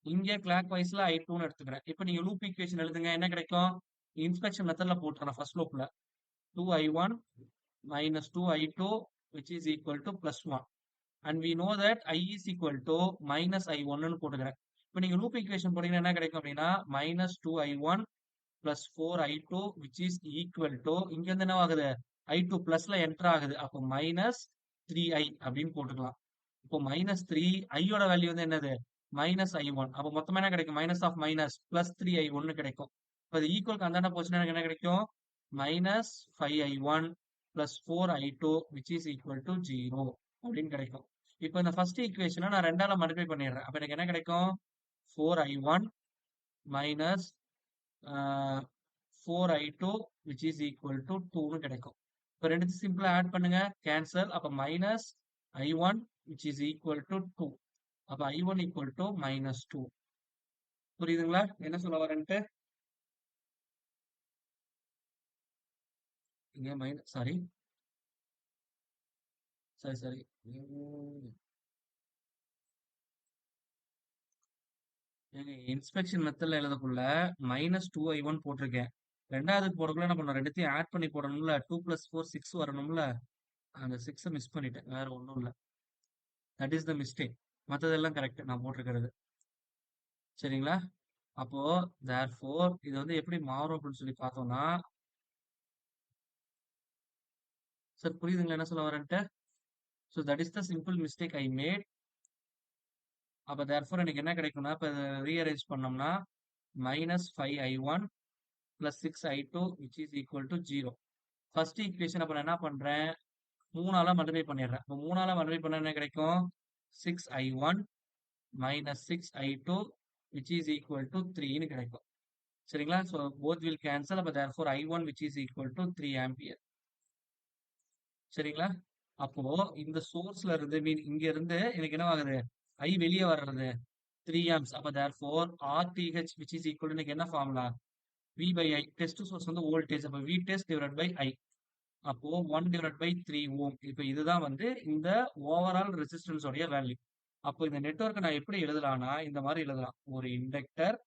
இங்கே கிளாக் வைஸ்ல I2ன்னு எடுத்துக்கிறேன். இப்போ நீங்க லூப் ஈக்குவேஷன் எழுதுங்க. என்ன கிடைக்கும்? இன்ஸ்பெக்ஷன் மெத்தட்ல போட்டுறேன் ஃபர்ஸ்ட் லூப்ல 2i1 minus 2i2 which is equal to plus 1. And we know that I is equal to minus I1ன்னு போட்டுக்கிறேன். இப்போ நீங்க லூப் ஈக்குவேஷன் போட்டீங்கன்னா என்ன கிடைக்கும் அப்படின்னா minus 2I1 plus 4I2 which is equal to இங்க இருந்து என்ன ஆகுது I2 பிளஸ்ல என்டர் ஆகுது. அப்போ மைனஸ் 3I அப்படின்னு போட்டுக்கலாம். இப்போ மைனஸ் 3 ஐயோட வேல்யூ வந்து என்னது மைனஸ் I1. அப்போ மொத்தமா என்ன கிடைக்கும் minus of minus plus 3I1 கிடைக்கும். இப்போ அது ஈக்குவல் அந்தாண்ட போச்சுன்னா எனக்கு என்ன கிடைக்கும் minus 5I1 plus 4I2 which is equal to 0 அப்படின்னு கிடைக்கும். இப்போ இந்த ஃபர்ஸ்ட் ஈக்குவேஷனை நான் ரெண்டால மல்டிப்ளை பண்ணிடுறேன். அப்போ எனக்கு என்ன கிடைக்கும் 4I1 minus 4I2 which is equal to 2ன்னு கிடைக்கும். இப்போ ரெண்டுத்தையும் சிம்பிளா ஆட் பண்ணுங்க கேன்சல். அப்ப minus I1 which is equal to 2. அப்ப I1 equal to minus 2. புரியுதுங்களா என்ன சொல்ல வரேன்ட்டு? இங்க மைனஸ் சாரி சரி சரி இன்ஸ்பெக்ஷன் மெத்தட்ல எழுதக்குள்ள மைனஸ் 2I1 போட்டிருக்கேன். ரெண்டாவதுக்கு போடக்குள்ள என்ன பண்ணணும் ரெண்டுத்தையும் ஆட் பண்ணி போடணும்ல 2 + 4 6 வரணும்ல. அந்த 6 மிஸ் பண்ணிட்டேன் வேற ஒன்றும் இல்லை. That is the mistake. மற்றதெல்லாம் கரெக்ட் நான் போட்டிருக்கிறது. சரிங்களா? அப்போ therefore இது வந்து எப்படி மாறும் அப்படின்னு சொல்லி பார்த்தோம்னா சார் புரியுதுங்களா என்ன சொல்ல வரேன்ட்டு? So that is the simple mistake I made. அப்போ therefore எனக்கு என்ன கிடைக்கும்னா இப்போ ரீஅரேஞ்ச் பண்ணோம்னா minus 5I1 plus 6I2 which is equal to 0. First equation அப்போ நான் என்ன பண்றேன் 3ஆல மல்டிப்ளை பண்ணிடுறேன். இப்போ 3ஆல மல்டிப்ளை பண்ணா என்ன கிடைக்கும் 6I1 minus 6I2 which is equal to 3ன்னு கிடைக்கும். சரிங்களா? So both will cancel. அப்போ therefore I1 which is equal to 3 ampere. சரிங்களா? அப்போ இந்த சோர்ஸ்ல இருந்து மீன் இங்க இருந்து எனக்கு என்ன ஆகுது I வெளியே வர்றது 3 amps. அப்போ therefore RTH which is equal to எனக்கு என்ன formula V by I. Test source வந்து வோல்டேஜ். அப்போ V test divided by I. அப்போ 1 divided by 3 ohm. இப்போ இதுதான் வந்து இந்த ஓவரால் ரெசிஸ்டன்ஸ் உடைய வேல்யூ. அப்போ இந்த நெட்வொர்க்கை நான் எப்படி எழுதலாம்னா இந்த மாதிரி எழுதலாம். ஒரு இண்டக்டர்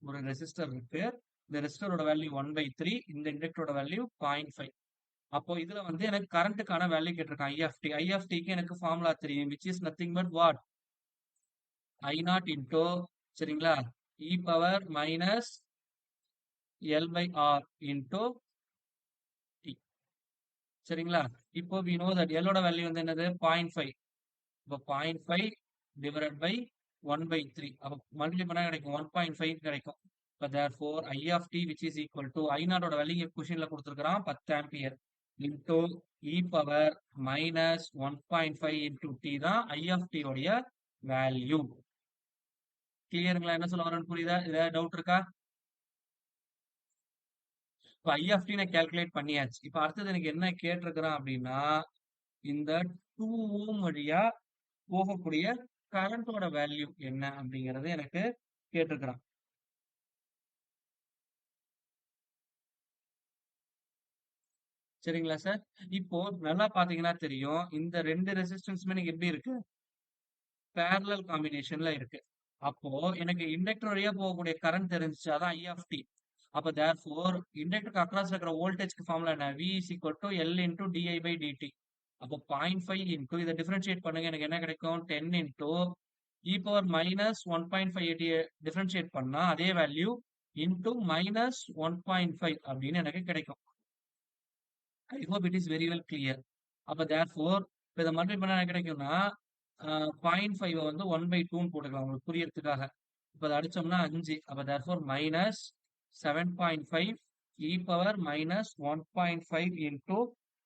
ஒரு ரெசிஸ்டர் இருக்கு. இந்த ரெசிஸ்டரோட வேல்யூ 1/3. இந்த இண்டக்டரோட வேல்யூ 0.5. அப்போ இதுல வந்து எனக்கு கரண்ட்டுக்கான வேல்யூ கேட்டிருக்கான் IFT. IFTக்கு எனக்கு ஃபார்முலா தெரியும் which is nothing but what I0 into சரிங்களா e power minus L/R into T. சரிங்களா? இப்போ we know that L ஓட வேல்யூ வந்து என்னது 0.5. இப்போ 0.5 divided by 1/3. அப்போ மல்டிப்ளை பண்ணா கிடைக்கும் 1.5 கிடைக்கும். இப்போ therefore I of t which is equal to I0 ஓட வேல்யூ இங்க கொஸ்டின்ல கொடுத்திருக்கான் 10 ampere into e power minus 1.5 into t தான் I of t உடைய வேல்யூ. கிளியருங்களா என்ன சொல்ல வரேன்னு புரியுதா? ஏதாவது டவுட் இருக்கா? இப்போ I of t நான் கால்குலேட் பண்ணியாச்சு. இப்போ அடுத்தது எனக்கு என்ன கேட்டிருக்கிறான் அப்படின்னா இந்த 2 ஓம் வழியா போகக்கூடிய கரண்டோட வேல்யூ என்ன அப்படிங்கறது எனக்கு கேட்டிருக்கிறான். சரிங்களா சார்? இப்போ நல்லா பாத்தீங்கன்னா தெரியும் இந்த ரெண்டு ரெசிஸ்டன்ஸுமே எனக்கு எப்படி இருக்கு parallel காம்பினேஷன்ல இருக்கு. அப்போ எனக்கு இண்டக்டர் வழியா போகக்கூடிய கரண்ட் தெரிஞ்சுச்சு அதான் I of t. அப்போ therefore இண்டக்டருக்கு அக்ராஸ் இருக்கிற வோல்டேஜ்க்கு ஃபார்முலா என்ன V is equal to L into di by dt. அப்போ 0.5 into இதை டிஃபரன்ஷியேட் பண்ணுங்க எனக்கு என்ன கிடைக்கும் 10 into e power minus 1.5 differentiate பண்ணா அதே வேல்யூ into மைனஸ் 1.5 அப்படின்னு எனக்கு கிடைக்கும். I hope it is very well clear. அப்ப therefore இப்போ இதை மல்டிப்ளை பண்ணா என்ன கிடைக்கும்னா 0.5 வந்து 1/2ன்னு போட்டுக்கலாம் உங்களுக்கு புரியறதுக்காக. இப்போ அதை அடிச்சோம்னா 5. அப்ப therefore minus 7.5 e power minus 1.5 into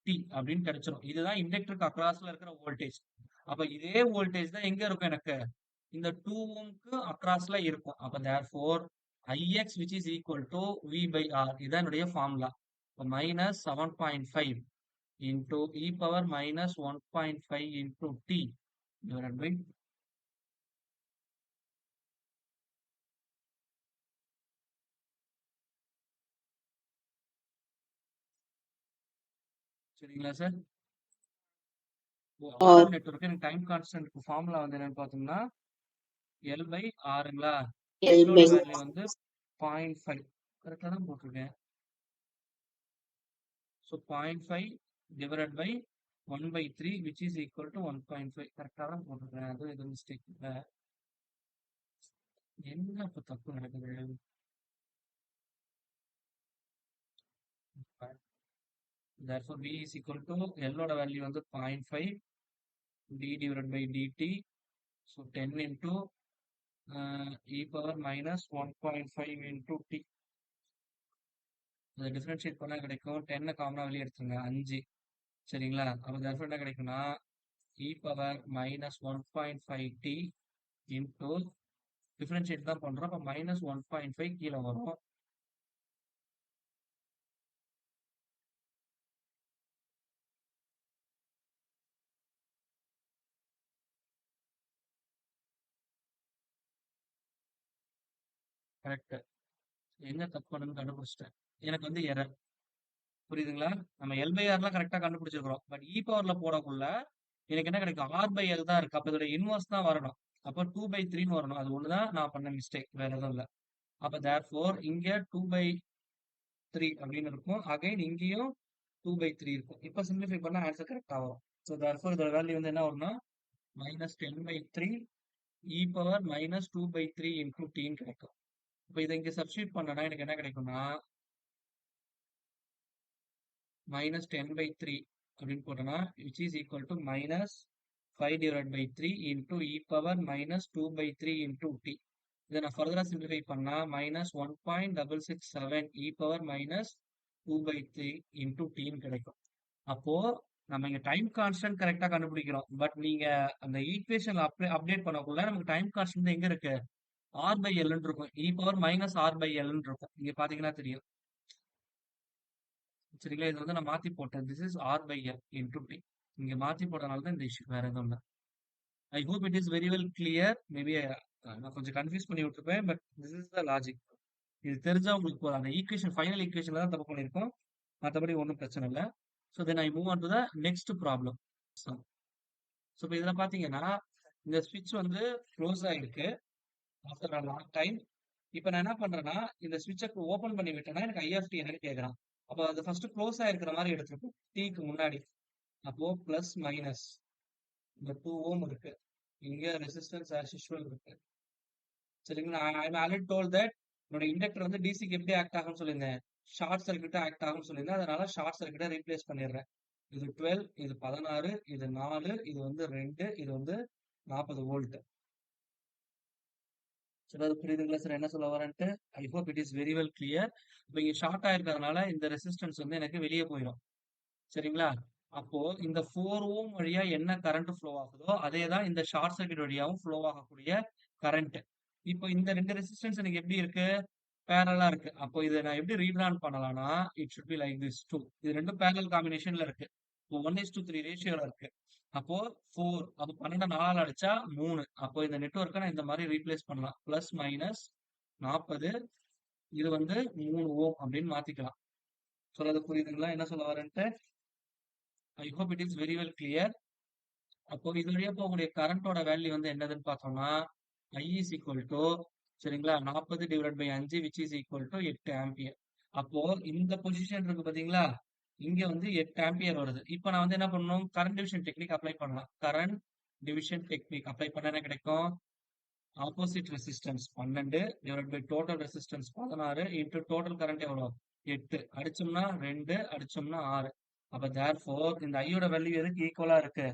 t அப்படின்னு கிடைச்சிடும். இதுதான் இண்டக்டருக்கு அக்ராஸ்ல இருக்கிற வோல்டேஜ். அப்ப இதே வோல்டேஜ் தான் எங்க இருக்கும் எனக்கு இந்த 2 ஓம்க்கு அக்ராஸ்ல இருக்கும். அப்ப therefore Ix which is equal to V by R. இதான் என்னுடைய formula. minus 7.5 into e power minus 1.5 into t divided by சரிங்களா சார்? ஆர்எல் நெட்வொர்க் எனக்கு டைம் கான்ஸ்டன்ட்க்கு ஃபார்முலா வந்து என்னன்னு பார்த்தோம்னா L by Rங்களா L ஓட வேல்யூ வந்து 0.5 கரெக்டா தான் போட்டிருக்கேன். So 0.5 divided by 1/3 which is equal to 1.5. கரெக்டா தான் போட்டிருக்கேன். அதுவும் எதுவும் மிஸ்டேக் இல்ல. என்ன இப்ப தப்பு நடக்குது? Therefore b is equal to L ஓட வேல்யூ வந்து 0.5 d divided by dt. So 10 into e power minus 1.5 into t. அதை டிஃபரன்ஷியேட் பண்ணா கிடைக்கும் 10 காமனா வெளியே எடுத்துருங்க 5. சரிங்களா? அப்போ therefore என்ன கிடைக்கும்னா e power minus 1.5t into differentiate தான் பண்றோம். அப்போ மைனஸ் 1.5 கீழே வரும். கரெக்ட். என்ன தப்பு பண்ணுன்னு கண்டுபிடிச்சிட்டேன். எனக்கு வந்து எரர். புரியுதுங்களா? நம்ம எல் பை ஆர்லாம் கரெக்டா கண்டுபிடிச்சிருக்கிறோம். பட் இ பவர்ல போடக்குள்ள எனக்கு என்ன கிடைக்கும்? ஆர் பை எல் தான் இருக்கு. அப்ப இதோட இன்வர்ஸ் தான் வரணும். அப்போ 2/3ன்னு வரணும். அது ஒண்ணுதான் நான் பண்ண மிஸ்டேக். வேற எதுவும் இல்லை. அப்ப therefore இங்க 2/3 அப்படின்னு இருக்கும். அகைன் இங்கேயும் 2/3 இருக்கும். இப்ப சிம்பிளிஃபை பண்ணா ஆன்சர் கரெக்டா வரும். ஸோ therefore இதோட வேல்யூ வந்து என்ன வரும்னா -10/3 e பவர் -2/3 இன்டூ டீன்னு கிடைக்கும். இப்போ இதை இங்க சப்ஸ்டியூட் பண்ணனா எனக்கு என்ன கிடைக்கும்னா -10/3 அப்படின்னு போட்டோம்னா which is equal to -5/3 into e power -2/3 into t. இதை நான் ஃபர்தரா சிம்பிளிஃபை பண்ணா -1.667 e பவர் -2/3 into tன்னு கிடைக்கும். அப்போ நம்ம இங்க டைம் கான்ஸ்டன்ட் கரெக்டா கண்டுபிடிக்கிறோம். பட் நீங்க அந்த ஈக்குவேஷன் அப்டேட் பண்ணக்குள்ள நமக்கு டைம் கான்ஸ்டன்ட் எங்க இருக்கு? ஆர் பை எல்ன்னு இருக்கும். இ பவர் மைனஸ் ஆர் பை எல்ன்னு இருக்கும். இங்க பாத்தீங்கன்னா தெரியும். சரிங்களா? இது வந்து நான் மாத்தி போட்டேன். This is r by l into t. இங்க மாத்தி போட்டனால தான் இந்த இஷ்யூ. வேற எதுவும் இல்லை. I hope it is very well clear. Maybe நான் கொஞ்சம் கன்ஃபியூஸ் பண்ணி விட்டுருப்பேன். But this is the logic. இது தெரிஞ்சா உங்களுக்கு போதும். அந்த ஈக்குவேஷன் ஃபைனல் ஈக்குவேஷன்ல தான் தப்பு பண்ணியிருக்கோம். மற்றபடி ஒன்றும் பிரச்சனை இல்லை. So then I move on to the next problem. So இப்போ இதில் பார்த்தீங்கன்னா இந்த ஸ்விட்ச் வந்து க்ளோஸ் ஆயிருக்கு ஆஃப்டர் அ லாங் டைம். இப்போ நான் என்ன பண்றேன்னா இந்த ஸ்விட்சை ஓப்பன் பண்ணி விட்டேன்னா எனக்கு ஐஎஃப்டி என்னன்னு கேட்குறான். அப்போ அது ஃபர்ஸ்ட் க்ளோஸ் ஆயிருக்கிற மாதிரி எடுத்துருக்கும் டீக்கு முன்னாடி. அப்போ பிளஸ் மைனஸ் இந்த 2 ஓம் இருக்கு. இங்க ரெசிஸ்டன்ஸ் ஆஸ் யூஷுவல் இருக்கு. சரிங்களா? ஐ ஆல்ரெடி டோல் தட் என்னோட இண்டக்டர் வந்து டிசிக்கு எப்படி ஆக்ட் ஆகும்னு சொல்லியிருந்தேன். ஷார்ட் சர்க்யூட்டா ஆக்ட் ஆகும்னு சொல்லியிருந்தேன். அதனால ஷார்ட் சர்க்யூட்டா ரீப்ளேஸ் பண்ணிடுறேன். இது 12, இது 16, இது 4, இது வந்து 2, இது வந்து 40 வோல்ட். சரி, அது புரியுதுங்களா சார் என்ன சொல்ல வரேன்ட்டு? I hope it is very well clear. இப்போ இங்க ஷார்ட் ஆயிருக்கிறதுனால இந்த ரெசிஸ்டன்ஸ் வந்து எனக்கு வெளியே போயிடும். சரிங்களா? அப்போ இந்த 4 ஓம் வழியா என்ன கரண்ட் ஃப்ளோ ஆகுதோ அதே தான் இந்த ஷார்ட் சர்க்யூட் வழியாவும் ஃப்ளோ ஆகக்கூடிய கரண்ட். இப்போ இந்த ரெண்டு ரெசிஸ்டன்ஸ் எனக்கு எப்படி இருக்கு? பேரலா இருக்கு. அப்போ இதை நான் எப்படி ரீட்ரான் பண்ணலாம்னா it should be like this 2. இது ரெண்டும் பேரல் காம்பினேஷன்ல இருக்கு. இப்போ 1:3 ரேஷியோல இருக்கு. அப்போ 4 அப்போ 12 4 அடிச்சா 3. அப்போ இந்த நெட்வொர்க்கை நான் இந்த மாதிரி ரீப்ளேஸ் பண்ணலாம். பிளஸ் மைனஸ் 40 இது வந்து 3 ஓம் அப்படின்னு மாத்திக்கலாம். சொல்றது புரியுதுங்களா என்ன சொல்ல வரேன்ட்டு? I hope it is very well clear. அப்போ இது வழியா போகக்கூடிய கரண்டோட வேல்யூ வந்து என்னதுன்னு பார்த்தோம்னா I இஸ் ஈக்குவல் டு சரிங்களா 40 divide by 5 which is equal to 8 ampere. அப்போ இந்த பொசிஷன் இருக்கு பாத்தீங்களா? இங்க வந்து 8 ஆம்பியர் வருது. இப்போ நான் வந்து என்ன பண்ணணும்? கரண்ட் டிவிஷன் டெக்னிக் அப்ளை பண்ணலாம். கரண்ட் டிவிஷன் டெக்னிக் அப்ளை பண்ண என்ன கிடைக்கும்? Opposite resistance 12 divide by total resistance 16 into total current எவ்வளோ? 8 அடிச்சோம்னா 2 அடிச்சோம்னா 6. அப்ப therefore இந்த ஐயோட வேல்யூ எதுக்கு ஈக்குவலா இருக்கு?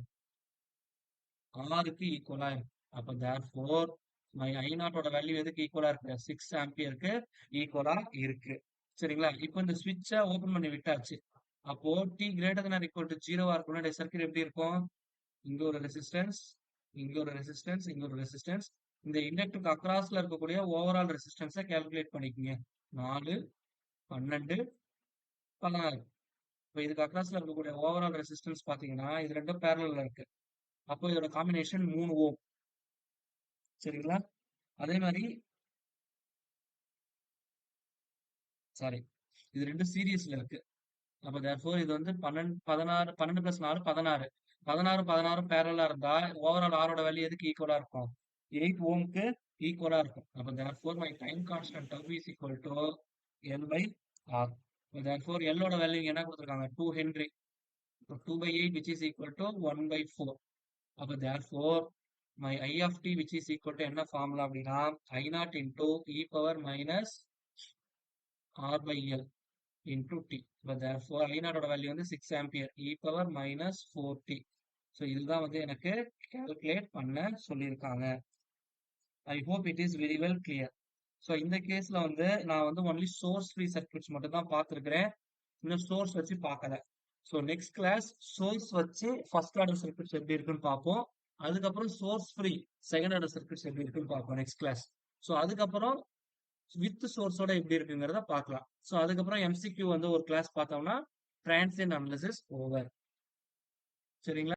6க்கு ஈக்குவலா இருக்கு. அப்ப therefore my I0ஓட வேல்யூ எதுக்கு ஈக்குவலா இருக்கு? 6 ஆம்பியருக்கு ஈக்குவலா இருக்கு. சரிங்களா? இப்போ இந்த ஸ்விட்சை ஓபன் பண்ணி விட்டாச்சு. அப்போ t greater than or equal to 0வா இருக்கணும்னா சர்க்யூட் எப்படி இருக்கும்? இங்க ஒரு ரெசிஸ்டன்ஸ், இங்க ஒரு ரெசிஸ்டன்ஸ், இங்க ஒரு ரெசிஸ்டன்ஸ். இந்த இண்டக்டருக்கு அக்ராஸ்ல இருக்கக்கூடிய ஓவரால் ரெசிஸ்டன்ஸை கால்குலேட் பண்ணிக்கங்க. 4, 12, 16. இப்போ இதுக்கு அக்ராஸ்ல இருக்கக்கூடிய ஓவரால் ரெசிஸ்டன்ஸ் பாத்தீங்கன்னா இது ரெண்டும் பேரலல்ல இருக்கு. அப்போ இதோட காம்பினேஷன் 3 ஓம். சரிங்களா? அதே மாதிரி சாரி இது ரெண்டும் சீரியஸ்ல இருக்கு. அப்ப therefore இது வந்து 16 12 பிளஸ் 4 16 16 பேரலா இருந்தா ஓவரால் ஆரோட வேல்யூ எதுக்கு ஈக்குவலா இருக்கும்? 8 ஓம்க்கு ஈக்குவலா இருக்கும். அப்ப therefore my time constant tau is equal to L by R. therefore L ஓட வேல்யூ என்ன கொடுத்துருக்காங்க? 2 Henry. 2/8 which is equal to 1/4. அப்ப therefore my I of t which is equal to என்ன ஃபார்முலா அப்படின்னா I0 into e power minus r by L into t. But therefore I0 ஓட value வந்து 6 ampere e power minus 4t. So இதுதான் வந்து எனக்கு calculate பண்ண சொல்லியிருக்காங்க. I hope it is very well clear. So இந்த கேஸ்ல வந்து நான் வந்து ஒன்லி சோர்ஸ் ஃப்ரீ சர்க்யூட்ஸ் மட்டும் தான் பார்த்துருக்கிறேன். இன்னும் சோர்ஸ் வச்சு பார்க்கல. ஸோ நெக்ஸ்ட் கிளாஸ் சோர்ஸ் வச்சு ஃபர்ஸ்ட் ஆர்டர் சர்க்யூட்ஸ் எப்படி இருக்குன்னு பார்ப்போம். அதுக்கப்புறம் source free second order circuits எப்படி இருக்குன்னு பார்ப்போம் நெக்ஸ்ட் கிளாஸ். ஸோ அதுக்கப்புறம் வித் சோர்ஸோட எப்படி இருக்குங்கிறத பார்க்கலாம். ஸோ அதுக்கப்புறம் எம்சிக்யூ வந்து ஒரு கிளாஸ் பார்த்தோம்னா டிரான்சியன்ட் அனாலிசிஸ் ஓவர். சரிங்களா?